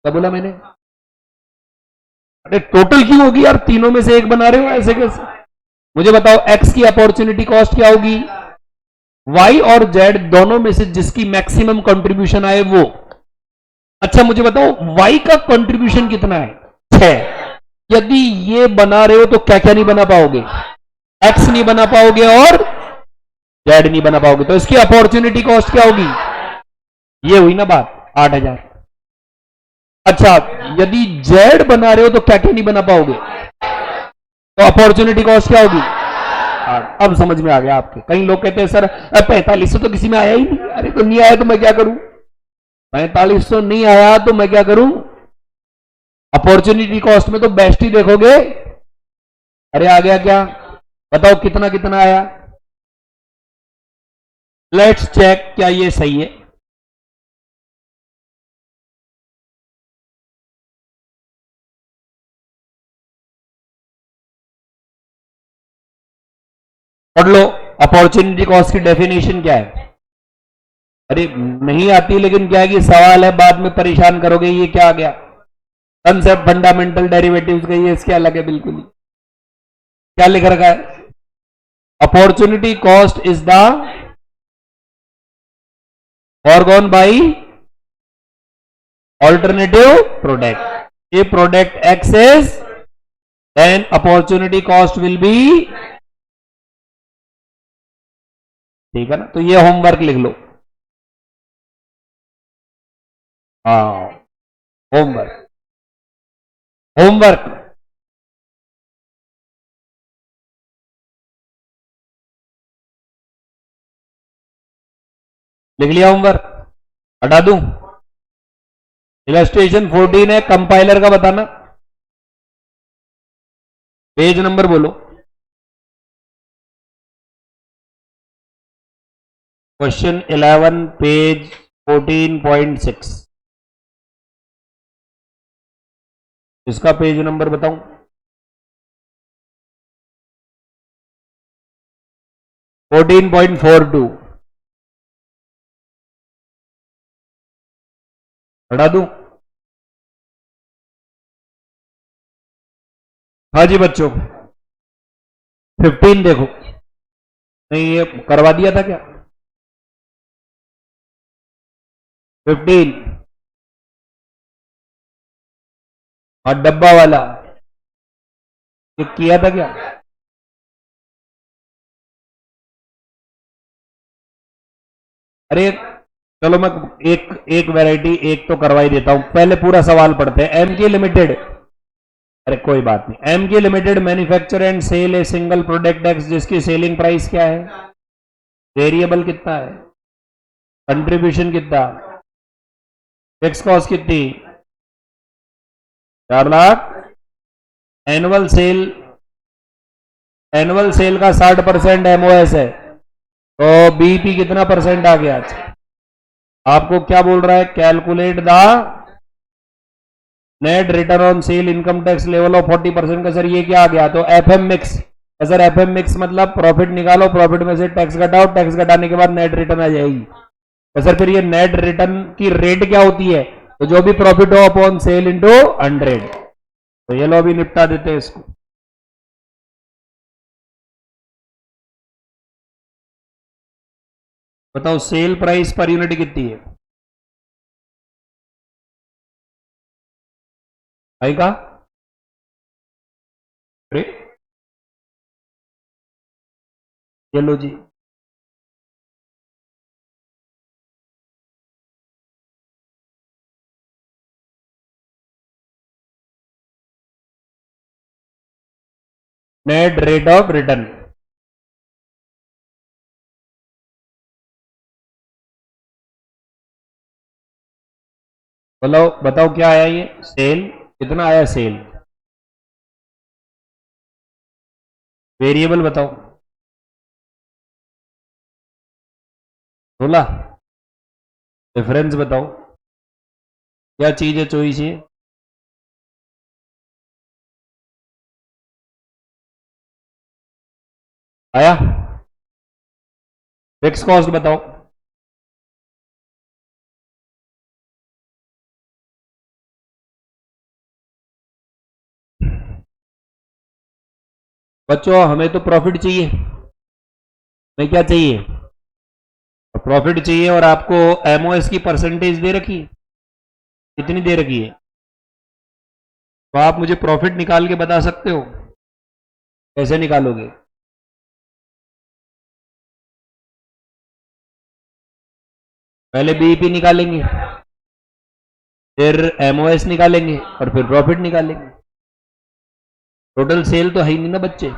क्या बोला मैंने? अरे टोटल क्यों होगी यार, तीनों में से एक बना रहे हो ऐसे कैसे? मुझे बताओ एक्स की अपॉर्चुनिटी कॉस्ट क्या होगी? वाई और जेड दोनों में से जिसकी मैक्सिमम कंट्रीब्यूशन आए वो। अच्छा मुझे बताओ वाई का कंट्रीब्यूशन कितना है? 6। यदि ये बना रहे हो तो क्या क्या नहीं बना पाओगे? एक्स नहीं बना पाओगे और जेड नहीं बना पाओगे, तो इसकी अपॉर्चुनिटी कॉस्ट क्या होगी? ये हुई ना बात, 8000। अच्छा यदि जेड बना रहे हो तो क्या क्या नहीं बना पाओगे, तो अपॉर्चुनिटी कॉस्ट क्या होगी? अब समझ में आ गया आपके। कई लोग कहते हैं सर 4500 तो किसी में आया ही नहीं। अरे तो नहीं आया तो मैं क्या करूं? 4500 नहीं आया तो मैं क्या करूं? अपॉर्चुनिटी कॉस्ट में तो बेस्ट ही देखोगे। अरे आ गया क्या? बताओ कितना कितना आया? लेट्स चेक क्या ये सही है। पढ़ लो अपॉर्चुनिटी कॉस्ट की डेफिनेशन क्या है। अरे नहीं आती, लेकिन क्या है कि सवाल है, बाद में परेशान करोगे ये क्या आ गया कंसेप्ट फंडामेंटल डेरिवेटिव्स का, ये इसके अलग है बिल्कुल ही। क्या लिख रखा है? Opportunity cost is the foregone by alternative product. If product X is, then opportunity cost will be, ठीक है ना? तो ये होमवर्क लिख लो। हाँ होमवर्क, होमवर्क लिख लिया? होमवर्क हटा दूं? इलस्ट्रेशन 14 है, कंपाइलर का बताना। पेज नंबर बोलो। Question 11 page 14.6। इसका पेज नंबर बताऊं? 14.42। हटा दूं? हाँ जी बच्चों 15 देखो। नहीं ये करवा दिया था क्या? 15 और डब्बा वाला ये किया था क्या? अरे चलो मैं एक एक वैरायटी एक तो करवा ही देता हूं, पहले पूरा सवाल पढ़ते हैं। एम के लिमिटेड, अरे कोई बात नहीं, M K limited manufacture and sell a single product X जिसकी सेलिंग प्राइस क्या है? वेरिएबल कितना है? कंट्रीब्यूशन कितना? फिक्स कॉस्ट कितनी? 4 lakh. Annual sale annual sale का 60% एमओएस है, तो बीईपी कितना परसेंट आ गया? आपको क्या बोल रहा है? Calculate the net return on sale income tax level of 40% का। सर ये क्या आ गया? तो FM mix. Sir FM mix मतलब प्रॉफिट निकालो, प्रॉफिट में से टैक्स घटाओ, टैक्स घटाने के बाद नेट रिटर्न आ जाएगी। तो सर फिर ये नेट रिटर्न की रेट क्या होती है? तो जो भी प्रॉफिट हो अपॉन सेल इंटू 100। तो ये लो अभी निपटा देते हैं इसको। बताओ सेल प्राइस पर यूनिट कितनी है भाई का? अरे ये लो जी, नेट रेट ऑफ रिटर्न। बोलो बताओ क्या आया? ये सेल कितना आया? सेल वेरिएबल बताओ। 16। डिफरेंस बताओ क्या चीज है? चॉइस ये आया। फिक्स कॉस्ट बताओ। बच्चों हमें तो प्रॉफिट चाहिए। हमें क्या चाहिए? प्रॉफिट चाहिए। और आपको एमओएस की परसेंटेज दे रखी है। कितनी दे रखी है? तो आप मुझे प्रॉफिट निकाल के बता सकते हो? कैसे निकालोगे? पहले बीईपी निकालेंगे, फिर एमओएस निकालेंगे, और फिर प्रॉफिट निकालेंगे। टोटल सेल तो है ही नहीं ना बच्चे।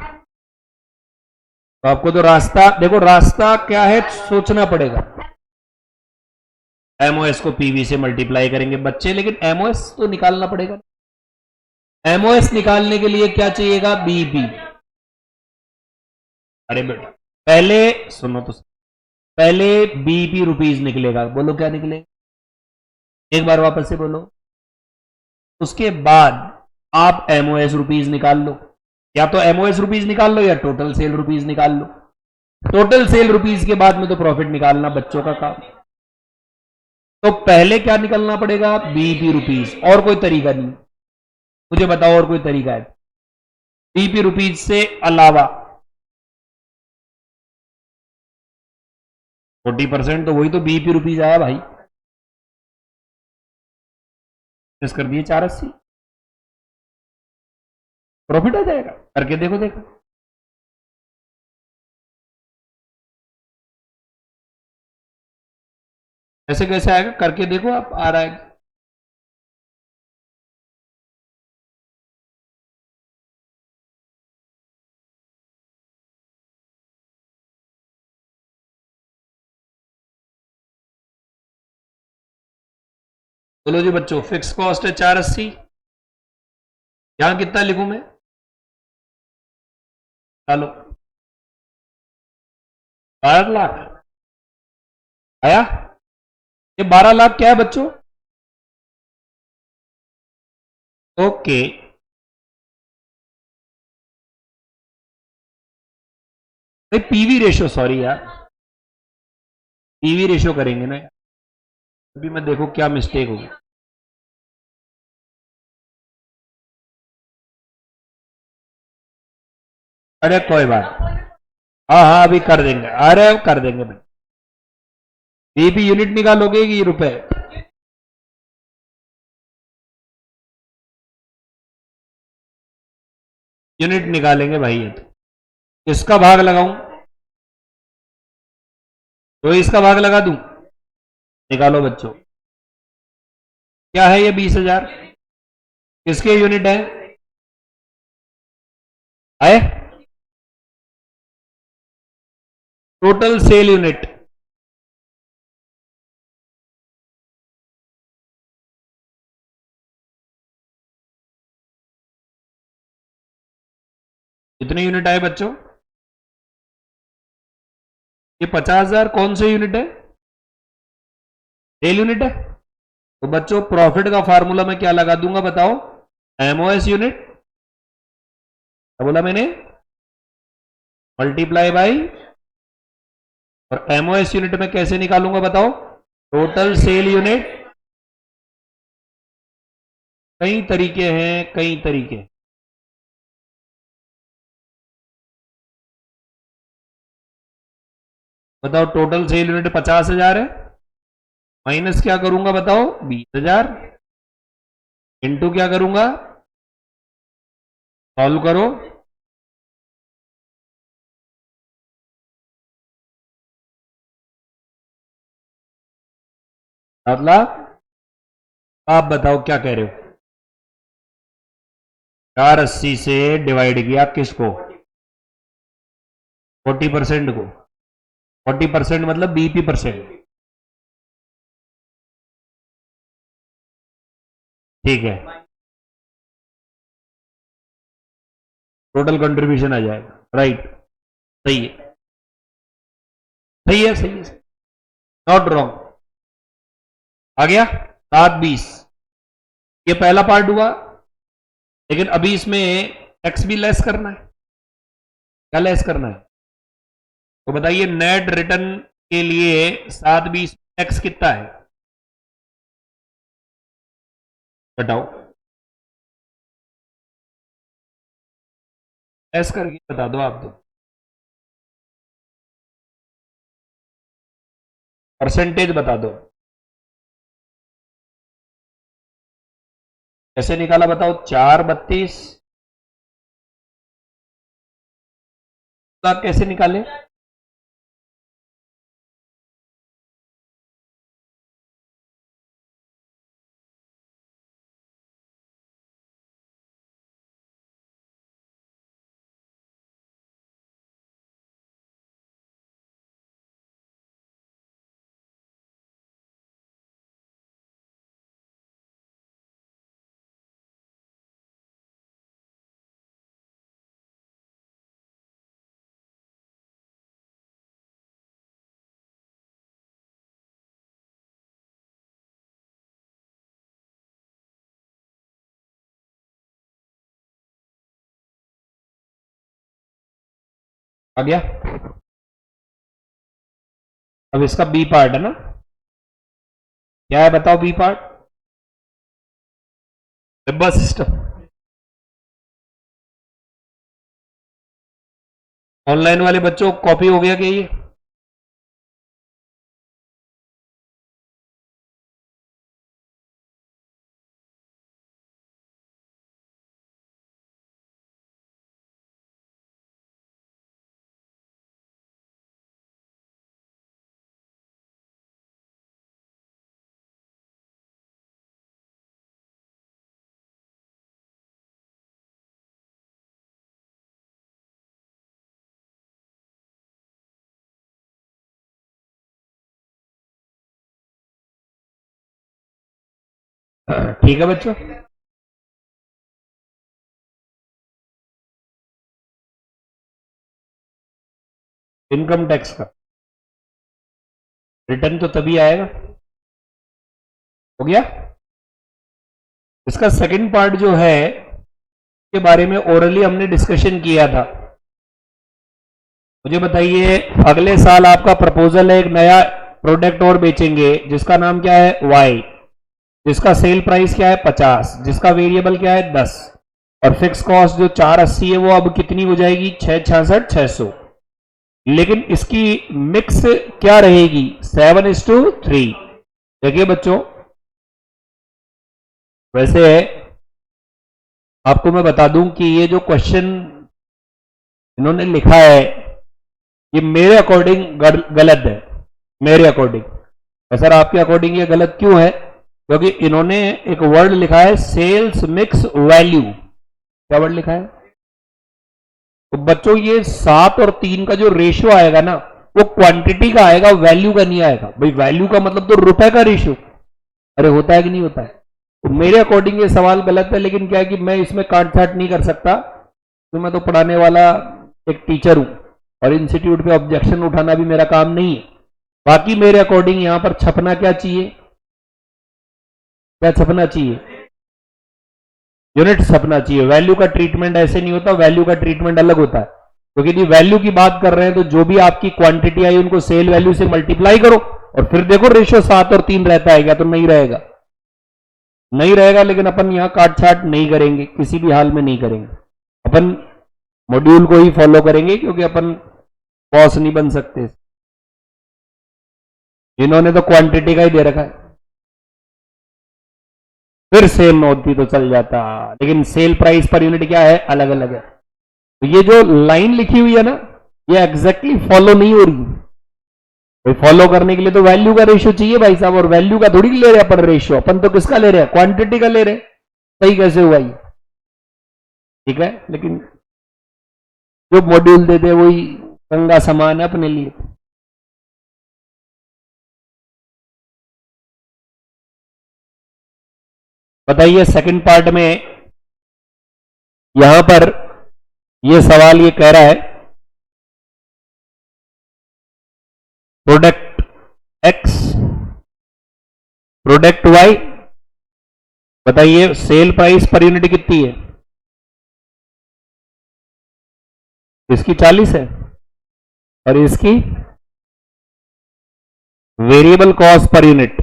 तो आपको तो रास्ता देखो, रास्ता क्या है सोचना पड़ेगा। एमओएस को पीवी से मल्टीप्लाई करेंगे बच्चे, लेकिन एमओएस तो निकालना पड़ेगा। एमओएस निकालने के लिए क्या चाहिएगा? बीईपी। अरे बेटा पहले सुनो तो, पहले बीईपी रुपीज निकलेगा। बोलो क्या निकले? एक बार वापस से बोलो। उसके बाद आप एमओएस रुपीज निकाल लो। या तो एमओएस रुपीज निकाल लो या टोटल सेल रुपीज निकाल लो। टोटल सेल रुपीज के बाद में तो प्रॉफिट निकालना बच्चों का काम। तो पहले क्या निकलना पड़ेगा? BEP rupees. और कोई तरीका नहीं? मुझे बताओ और कोई तरीका है? बीईपी रुपीज से अलावा 40%, तो वही तो बीईपी रुपीज आया भाई। कर दिए 480, प्रॉफिट आ जाएगा। करके देखो देखो। ऐसे कैसे आएगा? करके देखो आप, आ रहा है। बोलो जी बच्चों, फिक्स कॉस्ट है 480। यहां कितना लिखूं मैं? चलो 12 लाख आया। ये 12 लाख क्या है बच्चों? ओके, भाई पीवी रेशियो, सॉरी यार, पीवी रेशियो करेंगे ना। अभी मैं देखो क्या मिस्टेक होगी। अरे कोई बात। हाँ हाँ अभी कर देंगे, अरे कर देंगे भाई। बीपी यूनिट निकालोगे कि रुपए? यूनिट निकालेंगे भाई। ये तो किसका भाग लगाऊं? तो इसका भाग लगा दूं? निकालो बच्चों। क्या है ये? 20,000 किसके यूनिट है? आए टोटल सेल यूनिट। कितने यूनिट आए बच्चों? ये 50,000 कौन से यूनिट है? सेल यूनिट है। तो बच्चों प्रॉफिट का फार्मूला मैं क्या लगा दूंगा बताओ? एमओएस यूनिट, क्या बोला मैंने? मल्टीप्लाई बाई, और एमओएस यूनिट में कैसे निकालूंगा बताओ? Total sale unit. कई तरीके हैं, कई तरीके। बताओ टोटल सेल यूनिट 50,000 है, माइनस क्या करूंगा बताओ? 20,000, इंटू क्या करूंगा? सॉल्व करो। मतलब आप बताओ क्या कह रहे हो? 480 से डिवाइड किया किसको? 40% को। 40% मतलब बीपी परसेंट। ठीक है, टोटल कंट्रीब्यूशन आ जाएगा। राइट, सही है, सही है, सही है, नॉट रॉन्ग। आ गया 720। ये पहला पार्ट हुआ, लेकिन अभी इसमें टैक्स भी लेस करना है। क्या लेस करना है? तो बताइए नेट रिटर्न के लिए 720 टैक्स कितना है? बताओ, लेस करके बता दो आप। तो परसेंटेज बता दो। कैसे निकाला बताओ? 432 कैसे निकाले? आ गया। अब इसका बी पार्ट है ना, क्या है बताओ? बी पार्ट डिब्बा सिस्टम। ऑनलाइन वाले बच्चों कॉपी हो गया क्या ये? ठीक है बच्चों, इनकम टैक्स का रिटर्न तो तभी आएगा। हो गया। इसका सेकंड पार्ट जो है के बारे में ओरली हमने डिस्कशन किया था। मुझे बताइए, अगले साल आपका प्रपोजल है एक नया प्रोडक्ट और बेचेंगे जिसका नाम क्या है? वाई, जिसका सेल प्राइस क्या है? 50, जिसका वेरिएबल क्या है? 10, और फिक्स कॉस्ट जो 480 है वो अब कितनी हो जाएगी? 666 600। लेकिन इसकी मिक्स क्या रहेगी? 7:3। देखिए बच्चों, वैसे आपको मैं बता दूं कि ये जो क्वेश्चन इन्होंने लिखा है ये मेरे अकॉर्डिंग गलत है। मेरे अकॉर्डिंग। सर आपके अकॉर्डिंग ये गलत क्यों है? क्योंकि इन्होंने एक वर्ड लिखा है सेल्स मिक्स वैल्यू। क्या वर्ड लिखा है? तो बच्चों ये 7 और 3 का जो रेशियो आएगा ना वो क्वांटिटी का आएगा, वैल्यू का नहीं आएगा। भाई वैल्यू का मतलब तो रुपए का रेशियो। अरे होता है कि नहीं होता है? तो मेरे अकॉर्डिंग ये सवाल गलत है, लेकिन क्या है कि मैं इसमें काट छाट नहीं कर सकता। तो मैं तो पढ़ाने वाला एक टीचर हूं और इंस्टीट्यूट पे ऑब्जेक्शन उठाना भी मेरा काम नहीं है। बाकी मेरे अकॉर्डिंग यहां पर छपना क्या चाहिए, क्या छपना चाहिए, यूनिट छपना चाहिए। वैल्यू का ट्रीटमेंट ऐसे नहीं होता, वैल्यू का ट्रीटमेंट अलग होता है। क्योंकि यदि वैल्यू की बात कर रहे हैं तो जो भी आपकी क्वांटिटी आई उनको सेल वैल्यू से मल्टीप्लाई करो और फिर देखो रेशियो 7 और 3 रहता है क्या, तो नहीं रहेगा, नहीं रहेगा। लेकिन अपन यहां काट छाट नहीं करेंगे, किसी भी हाल में नहीं करेंगे। अपन मॉड्यूल को ही फॉलो करेंगे क्योंकि अपन बॉस नहीं बन सकते। इन्होंने तो क्वांटिटी का ही दे रखा है, फिर सेम होती तो चल जाता, लेकिन सेल प्राइस पर यूनिट क्या है, अलग अलग है। तो ये जो लाइन लिखी हुई है ना, ये एग्जैक्टली फॉलो नहीं हो रही। भाई फॉलो करने के लिए तो वैल्यू का रेशियो चाहिए भाई साहब, और वैल्यू का थोड़ी ले रहे हैं अपन रेशियो, अपन तो किसका ले रहे हैं, क्वांटिटी का ले रहे हैं। सही कैसे हुआ ये, ठीक है। लेकिन जो मॉड्यूल दे दे वही गंगा समान है अपने लिए। बताइए सेकंड पार्ट में यहां पर ये सवाल ये कह रहा है प्रोडक्ट एक्स प्रोडक्ट वाई, बताइए सेल प्राइस पर यूनिट कितनी है, इसकी 40 है और इसकी वेरिएबल कॉस्ट पर यूनिट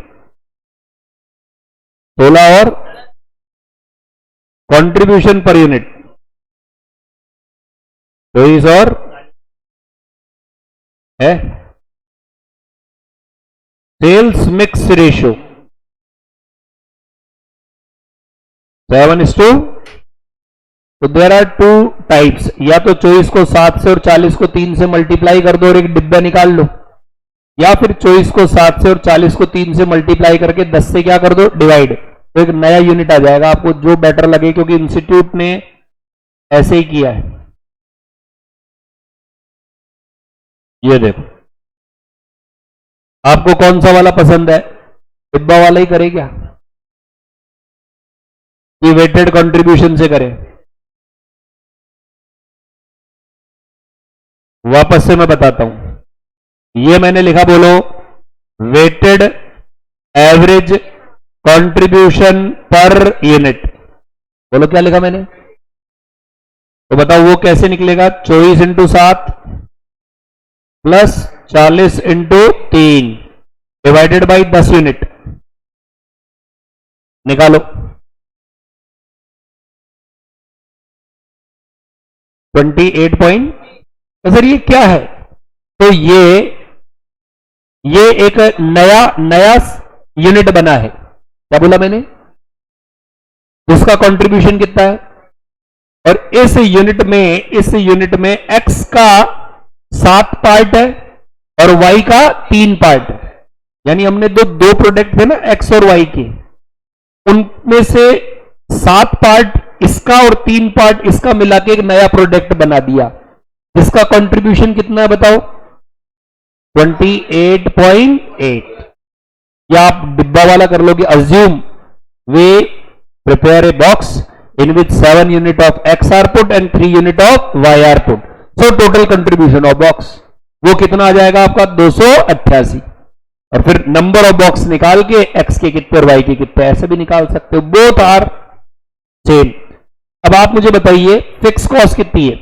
16 और कंट्रीब्यूशन पर यूनिट 23 और है सेल्स मिक्स रेशियो 7:2। तो देर आर टू टाइप्स, या तो 24 को 7 से और 40 को 3 से मल्टीप्लाई कर दो और एक डिब्बा निकाल लो, या फिर 24 को 7 से और 40 को 3 से मल्टीप्लाई करके 10 से क्या कर दो, डिवाइड, तो एक नया यूनिट आ जाएगा, आपको जो बेटर लगे, क्योंकि इंस्टीट्यूट ने ऐसे ही किया है। ये देखो आपको कौन सा वाला पसंद है, डिब्बा वाला ही करे क्या, ये वेटेड कंट्रीब्यूशन से करें। वापस से मैं बताता हूं, ये मैंने लिखा, बोलो weighted average contribution per unit, बोलो क्या लिखा मैंने, तो बताओ वो कैसे निकलेगा, 24 into 7 plus 40 into 3 divided by 10 unit, निकालो 28 तो सर ये क्या है, तो ये एक नया नया यूनिट बना है, क्या बोला मैंने, उसका कंट्रीब्यूशन कितना है, और इस यूनिट में एक्स का 7 पार्ट है और वाई का 3 पार्ट है। यानी हमने दो प्रोडक्ट थे ना एक्स और वाई के, उनमें से 7 पार्ट इसका और 3 पार्ट इसका मिला के एक नया प्रोडक्ट बना दिया, जिसका कंट्रीब्यूशन कितना है बताओ, 28.8। या आप डिब्बा वाला कर लोगे, assume way prepare a box in which 7 unit of X are put and 3 unit of Y are put. So total contribution of box वो कितना आ जाएगा आपका 288, और फिर नंबर ऑफ बॉक्स निकाल के X के कितने और Y के कितने ऐसे भी निकाल सकते हो, बोथ आर सेम। अब आप मुझे बताइए फिक्स कॉस्ट कितनी है,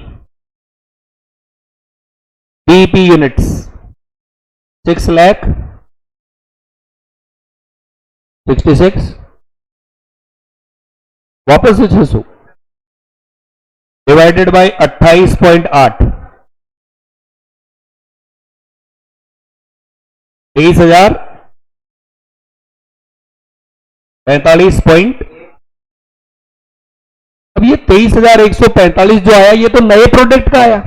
बीपी यूनिट्स 6,66,000 वापस से 600 डिवाइडेड बाय 28.8 23,045 अब ये 23,145 जो आया ये तो नए प्रोडक्ट का आया,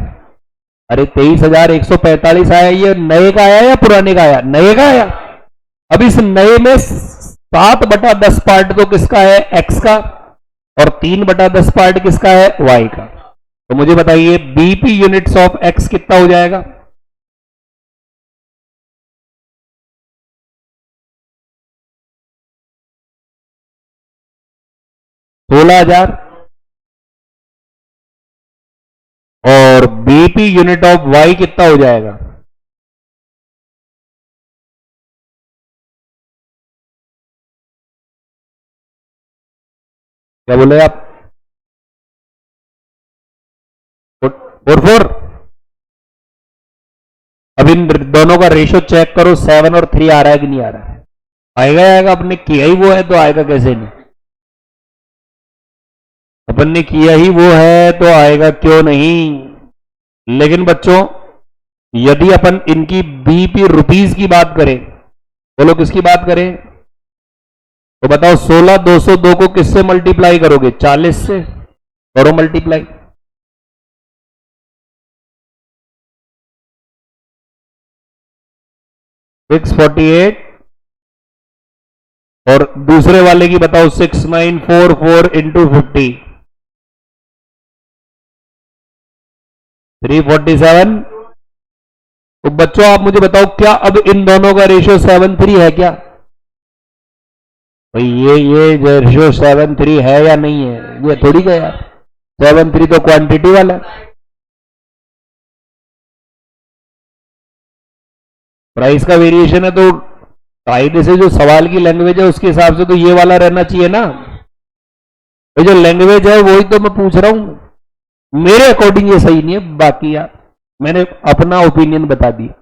अरे 23,145 आया, ये नए का आया या पुराने का आया, नए का आया। अब इस नए में 7/10 पार्ट तो किसका है, एक्स का, और 3/10 पार्ट किसका है, वाई का। तो मुझे बताइए बीपी यूनिट्स ऑफ एक्स कितना हो जाएगा, $16,000 और बीपी यूनिट ऑफ वाई कितना हो जाएगा? क्या बोले आप? 4 अब इन दोनों का रेशियो चेक करो, 7 और 3 आ रहा है कि नहीं आ रहा है? आएगा आएगा, अपने किया ही वो है तो आएगा कैसे नहीं? अपन ने किया ही वो है तो आएगा क्यों नहीं? लेकिन बच्चों यदि अपन इनकी बीपी रुपीस की बात करें, बोलो किसकी बात करें? तो बताओ 16,202 को किससे मल्टीप्लाई करोगे? 40 से। करो मल्टीप्लाई। 648 और दूसरे वाले की बताओ 6944 इंटू 50 347। तो बच्चों आप मुझे बताओ क्या अब इन दोनों का रेशियो 7:3 है क्या? भाई ये रेशियो 7:3 है या नहीं है? ये थोड़ी का यार, 7:3 तो क्वांटिटी वाला है। प्राइस का वेरिएशन है तो कायदे से जो सवाल की लैंग्वेज है उसके हिसाब से तो ये वाला रहना चाहिए ना। तो जो लैंग्वेज है वही तो मैं पूछ रहा हूं, मेरे अकॉर्डिंग ये सही नहीं है, बाकी यार मैंने अपना ओपिनियन बता दिया।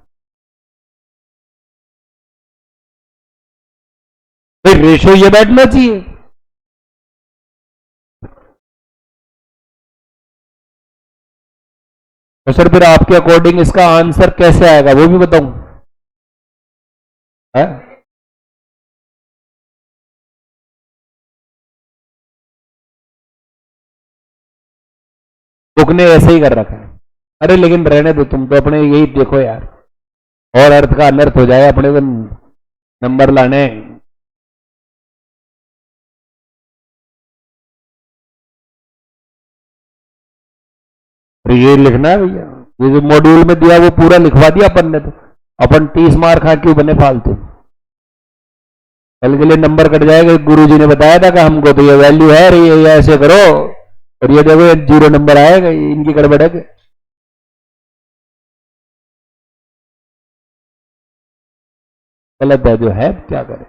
भाई रेशियो ये बैठना चाहिए। तो सर फिर आपके अकॉर्डिंग इसका आंसर कैसे आएगा वो भी बताऊं? है? बुक ने ऐसे ही कर रखा है। अरे लेकिन रहने दो, तुम तो अपने यही देखो यार, और अर्थ का अनर्थ हो जाए, अपने को नंबर लाने। ये लिखना है भैया, ये जो मॉड्यूल में दिया वो पूरा लिखवा दिया अपन ने, तो अपन 30 मार्क खा क्यों बने फालतू? कल के लिए नंबर कट जाएगा। गुरुजी ने बताया था कि हमको तो ये वैल्यू है, ये ऐसे करो, और ये देखो 0 नंबर आएगा, इनकी गड़बड़ है। गलत है जो है, क्या करें?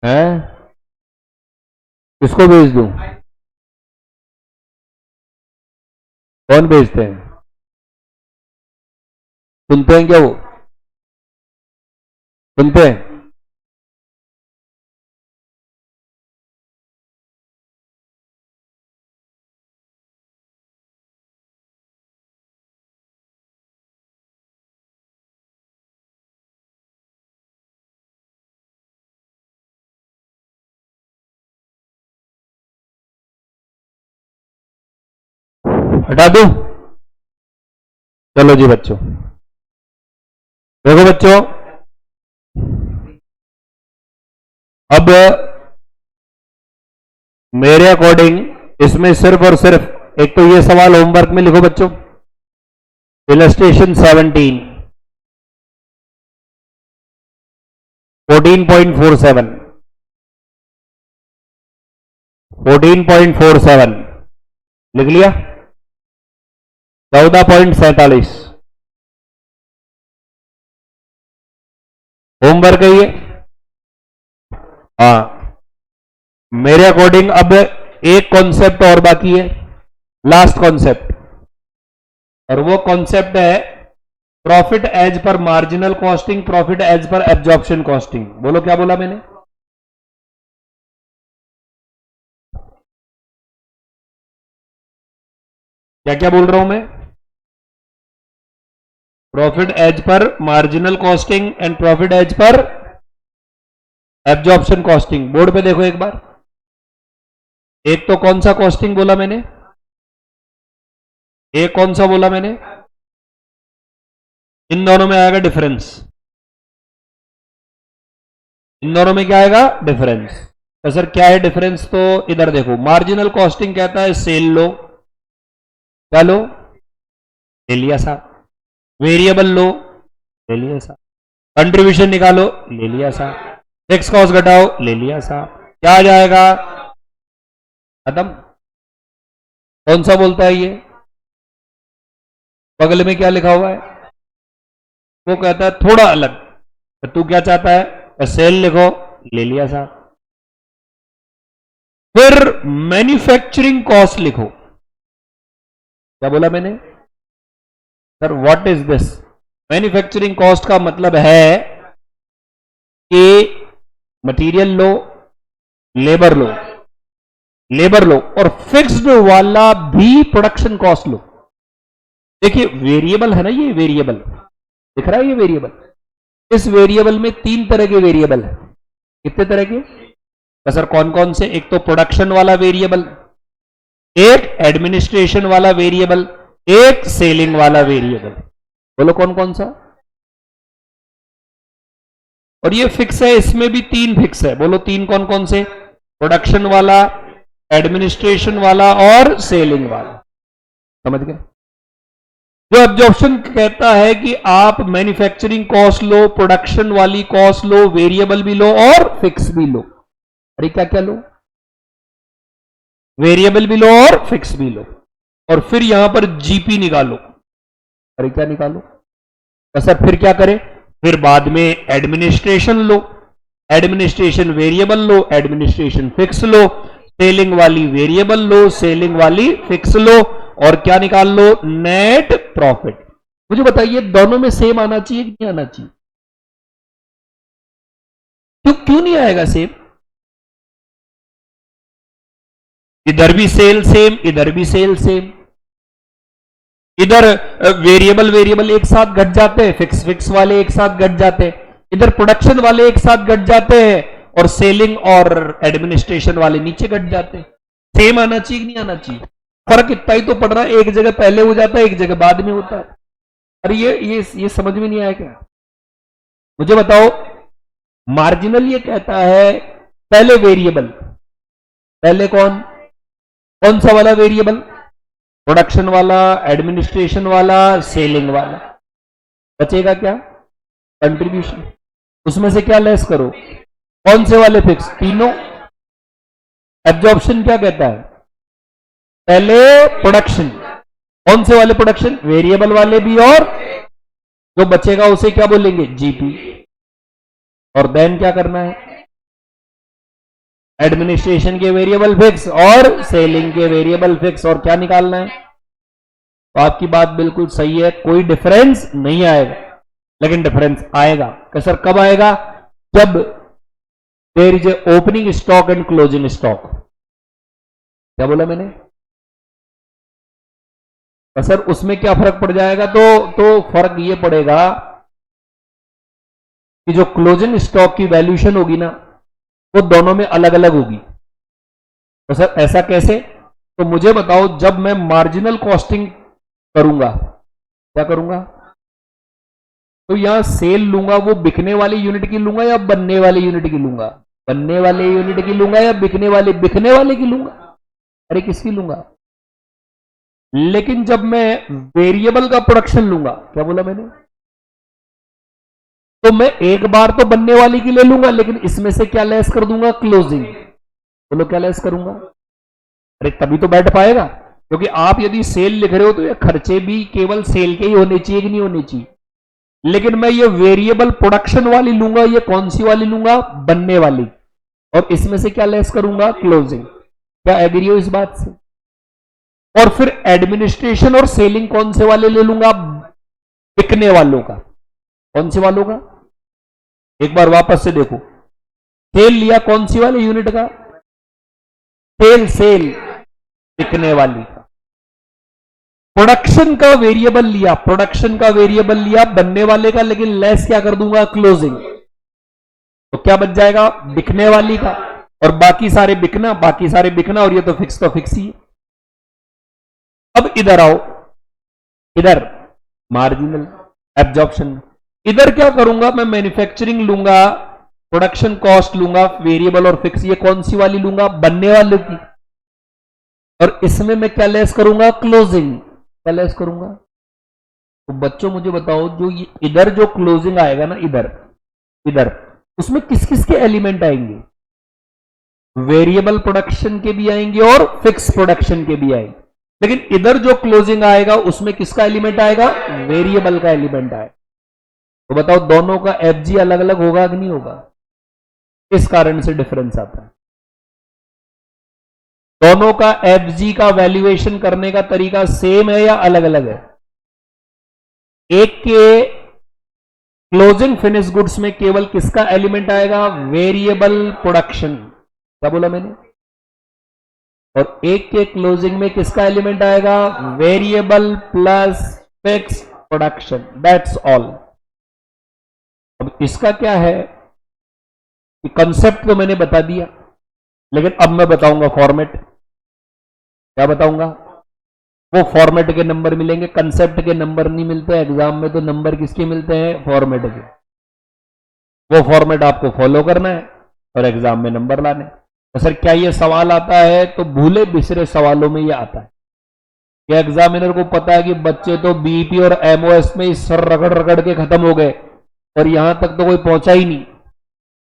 हैं? किसको भेज दूं? कौन भेजते हैं? सुनते हैं क्या वो? सुनते हैं? हटा दूं? चलो जी बच्चों, देखो बच्चों, अब मेरे अकॉर्डिंग इसमें सिर्फ और सिर्फ एक तो ये सवाल होमवर्क में लिखो बच्चों, इलस्ट्रेशन 17 14.47 14.47 लिख लिया। 14.47 होमवर्क है ये। हाँ, मेरे अकॉर्डिंग अब एक कॉन्सेप्ट और बाकी है, लास्ट कॉन्सेप्ट, और वो कॉन्सेप्ट है profit as per marginal costing, profit as per absorption costing. बोलो क्या बोला मैंने? क्या क्या बोल रहा हूं मैं? Profit as per marginal costing and profit as per absorption costing. Board पे देखो एक बार। एक तो कौन सा कॉस्टिंग बोला मैंने? एक कौन सा बोला मैंने? इन दोनों में आएगा डिफरेंस। इन दोनों में क्या आएगा? डिफरेंस। तो सर क्या है डिफरेंस? तो इधर देखो, मार्जिनल कॉस्टिंग कहता है सेल लो, क्या लो? ले लिया साहब। वेरिएबल लो, ले लिया साहब। कंट्रीब्यूशन निकालो, ले लिया साहब। फिक्स कॉस्ट घटाओ, ले लिया साहब। क्या आ जाएगा? खत्म। कौन सा बोलता है ये? बगल में क्या लिखा हुआ है? वो कहता है थोड़ा अलग। तो तू क्या चाहता है? सेल लिखो, ले लिया साहब। फिर मैन्युफैक्चरिंग कॉस्ट लिखो। क्या बोला मैंने sir? What is this? Manufacturing cost का मतलब है कि मटेरियल लो, लेबर लो, लेबर लो और फिक्स्ड वाला भी प्रोडक्शन कॉस्ट लो। देखिए वेरिएबल है ना, ये वेरिएबल दिख रहा है, ये वेरिएबल। इस वेरिएबल में 3 तरह के वेरिएबल है। कितने तरह के? तो सर कौन कौन से? एक तो प्रोडक्शन वाला वेरिएबल, एक एडमिनिस्ट्रेशन वाला वेरिएबल, एक सेलिंग वाला वेरिएबल। बोलो कौन कौन सा? और ये फिक्स है, इसमें भी 3 फिक्स है। बोलो 3 कौन कौन से? प्रोडक्शन वाला, एडमिनिस्ट्रेशन वाला और सेलिंग वाला। समझ गए? जो एब्जॉर्प्शन कहता है कि आप मैन्युफैक्चरिंग कॉस्ट लो, प्रोडक्शन वाली कॉस्ट लो, वेरिएबल भी लो और फिक्स भी लो। अरे क्या क्या लो? वेरिएबल भी लो और फिक्स भी लो। और फिर यहां पर जीपी निकालो। अरे क्या निकालो? तो सर फिर क्या करें? फिर बाद में एडमिनिस्ट्रेशन लो, एडमिनिस्ट्रेशन वेरिएबल लो, एडमिनिस्ट्रेशन फिक्स लो, सेलिंग वाली वेरिएबल लो, सेलिंग वाली फिक्स लो और क्या निकाल लो? Net profit. मुझे बताइए दोनों में सेम आना चाहिए कि नहीं आना चाहिए? क्यों नहीं आएगा सेम? इधर भी सेल सेम, इधर भी सेल सेम। इधर वेरिएबल वेरिएबल एक साथ घट जाते हैं, फिक्स फिक्स वाले एक साथ घट जाते हैं, इधर प्रोडक्शन वाले एक साथ घट जाते हैं और सेलिंग और एडमिनिस्ट्रेशन वाले नीचे घट जाते हैं। सेम आना चाहिए कि नहीं आना चाहिए? फर्क इतना ही तो पड़ रहा है, एक जगह पहले हो जाता है, एक जगह बाद में होता है। अरे ये समझ में नहीं आया क्या? मुझे बताओ। मार्जिनल ये कहता है पहले वेरिएबल, पहले कौन सा वाला वेरिएबल? प्रोडक्शन वाला, एडमिनिस्ट्रेशन वाला, सेलिंग वाला। बचेगा क्या? कंट्रीब्यूशन। उसमें से क्या लेस करो? कौन से वाले फिक्स? तीनों। एब्जॉर्प्शन क्या कहता है? पहले प्रोडक्शन। कौन से वाले प्रोडक्शन? वेरिएबल वाले भी, और जो बचेगा उसे क्या बोलेंगे? जीपी। और देन क्या करना है? एडमिनिस्ट्रेशन के वेरिएबल फिक्स और सेलिंग के वेरिएबल फिक्स। और क्या निकालना है? तो आपकी बात बिल्कुल सही है, कोई डिफरेंस नहीं आएगा। लेकिन डिफरेंस आएगा। सर कब आएगा? जब there is a opening stock and closing stock. क्या बोला मैंने? तो सर उसमें क्या फर्क पड़ जाएगा? तो फर्क ये पड़ेगा कि जो क्लोजिंग स्टॉक की वैल्यूएशन होगी ना, वो दोनों में अलग अलग होगी। तो सर ऐसा कैसे? तो मुझे बताओ, जब मैं मार्जिनल कॉस्टिंग करूंगा, क्या करूंगा? तो यहां सेल लूंगा, वो बिकने वाली यूनिट की लूंगा या बनने वाली यूनिट की लूंगा? बनने वाले यूनिट की लूंगा या बिकने वाले की लूंगा? अरे किसकी लूंगा? लेकिन जब मैं वेरिएबल का प्रोडक्शन लूंगा, क्या बोला मैंने? तो मैं एक बार तो बनने वाली की ले लूंगा, लेकिन इसमें से क्या लेस कर दूंगा? क्लोजिंग। बोलो क्या लेस करूंगा? अरे तभी तो बैठ पाएगा। क्योंकि आप यदि सेल लिख रहे हो तो ये खर्चे भी केवल सेल के ही होने चाहिए कि नहीं होने चाहिए? लेकिन मैं ये वेरिएबल प्रोडक्शन वाली लूंगा, ये कौन सी वाली लूंगा? बनने वाली। और इसमें से क्या लेस करूंगा? क्लोजिंग। क्या एग्री हो इस बात से? और फिर एडमिनिस्ट्रेशन और सेलिंग कौन से वाले ले लूंगा? बिकने वालों का। कौन से वालों का? एक बार वापस से देखो। सेल लिया कौन सी वाली यूनिट का? सेल बिकने वाली का। प्रोडक्शन का वेरिएबल लिया, बनने वाले का, लेकिन लेस क्या कर दूंगा? क्लोजिंग। तो क्या बच जाएगा? बिकने वाली का। और बाकी सारे बिकना, और ये तो फिक्स ही है। अब इधर आओ, इधर मार्जिनल एब्जॉर्प्शन। इधर क्या करूंगा? मैं मैन्युफैक्चरिंग लूंगा, प्रोडक्शन कॉस्ट लूंगा, वेरिएबल और फिक्स। ये कौन सी वाली लूंगा? बनने वाले की। और इसमें मैं क्या लेस करूंगा? क्लोजिंग। क्या लेस करूंगा? तो बच्चों मुझे बताओ, जो ये इधर जो क्लोजिंग आएगा ना, इधर उसमें किस किस के एलिमेंट आएंगे? वेरिएबल प्रोडक्शन के भी आएंगे और फिक्स प्रोडक्शन के भी आएंगे, लेकिन इधर जो क्लोजिंग आएगा उसमें किसका एलिमेंट आएगा? वेरिएबल का एलिमेंट आएगा। तो बताओ दोनों का एफजी अलग अलग होगा कि नहीं होगा? इस कारण से डिफरेंस आता है। दोनों का एफजी का वैल्यूएशन करने का तरीका सेम है या अलग अलग है? एक के क्लोजिंग फिनिश गुड्स में केवल किसका एलिमेंट आएगा? Variable production. क्या बोला मैंने? और एक के क्लोजिंग में किसका एलिमेंट आएगा? Variable plus fix production. That's all. अब इसका क्या है कि कंसेप्ट तो मैंने बता दिया, लेकिन अब मैं बताऊंगा फॉर्मेट। क्या बताऊंगा? वो फॉर्मेट के नंबर मिलेंगे, कंसेप्ट के नंबर नहीं मिलते एग्जाम में। तो नंबर किसके मिलते हैं? फॉर्मेट के। वो फॉर्मेट आपको फॉलो करना है और एग्जाम में नंबर लाने। तो सर क्या ये सवाल आता है? तो भूले बिसरे सवालों में ये आता है कि एग्जामिनर को पता है कि बच्चे तो बीईपी और एमओएस में सर रगड़ रगड़ के खत्म हो गए और यहां तक तो कोई पहुंचा ही नहीं,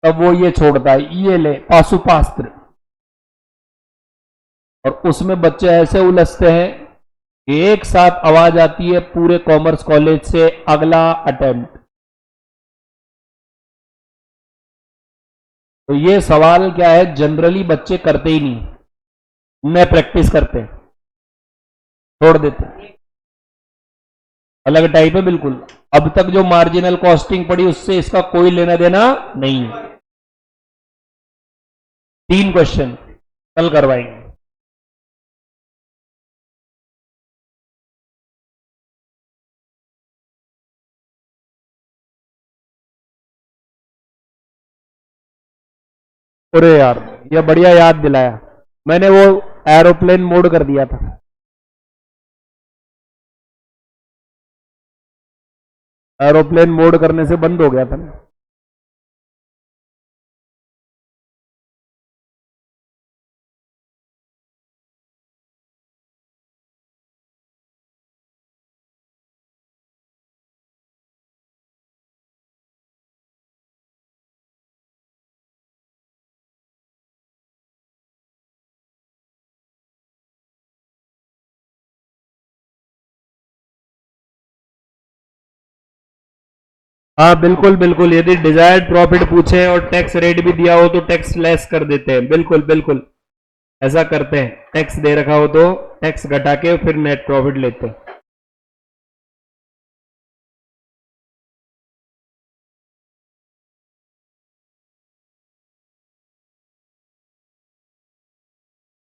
तब वो ये छोड़ता है, ये ले पाशुपास्त्र। और उसमें बच्चे ऐसे उलझते हैं कि एक साथ आवाज आती है पूरे कॉमर्स कॉलेज से, अगला अटेम्प्ट। तो ये सवाल क्या है, जनरली बच्चे करते ही नहीं, न प्रैक्टिस करते, छोड़ देते। अलग टाइप है बिल्कुल। अब तक जो मार्जिनल कॉस्टिंग पड़ी उससे इसका कोई लेना देना नहीं है। 3 क्वेश्चन कल करवाएंगे। अरे यार ये बढ़िया याद दिलाया, मैंने वो एरोप्लेन मोड कर दिया था। एरोप्लेन मोड करने से बंद हो गया था ना। हाँ बिल्कुल बिल्कुल, यदि डिजायर्ड प्रॉफिट पूछे और टैक्स रेट भी दिया हो तो टैक्स लेस कर देते हैं। बिल्कुल बिल्कुल ऐसा करते हैं। टैक्स दे रखा हो तो टैक्स घटा के फिर नेट प्रॉफिट लेते हैं।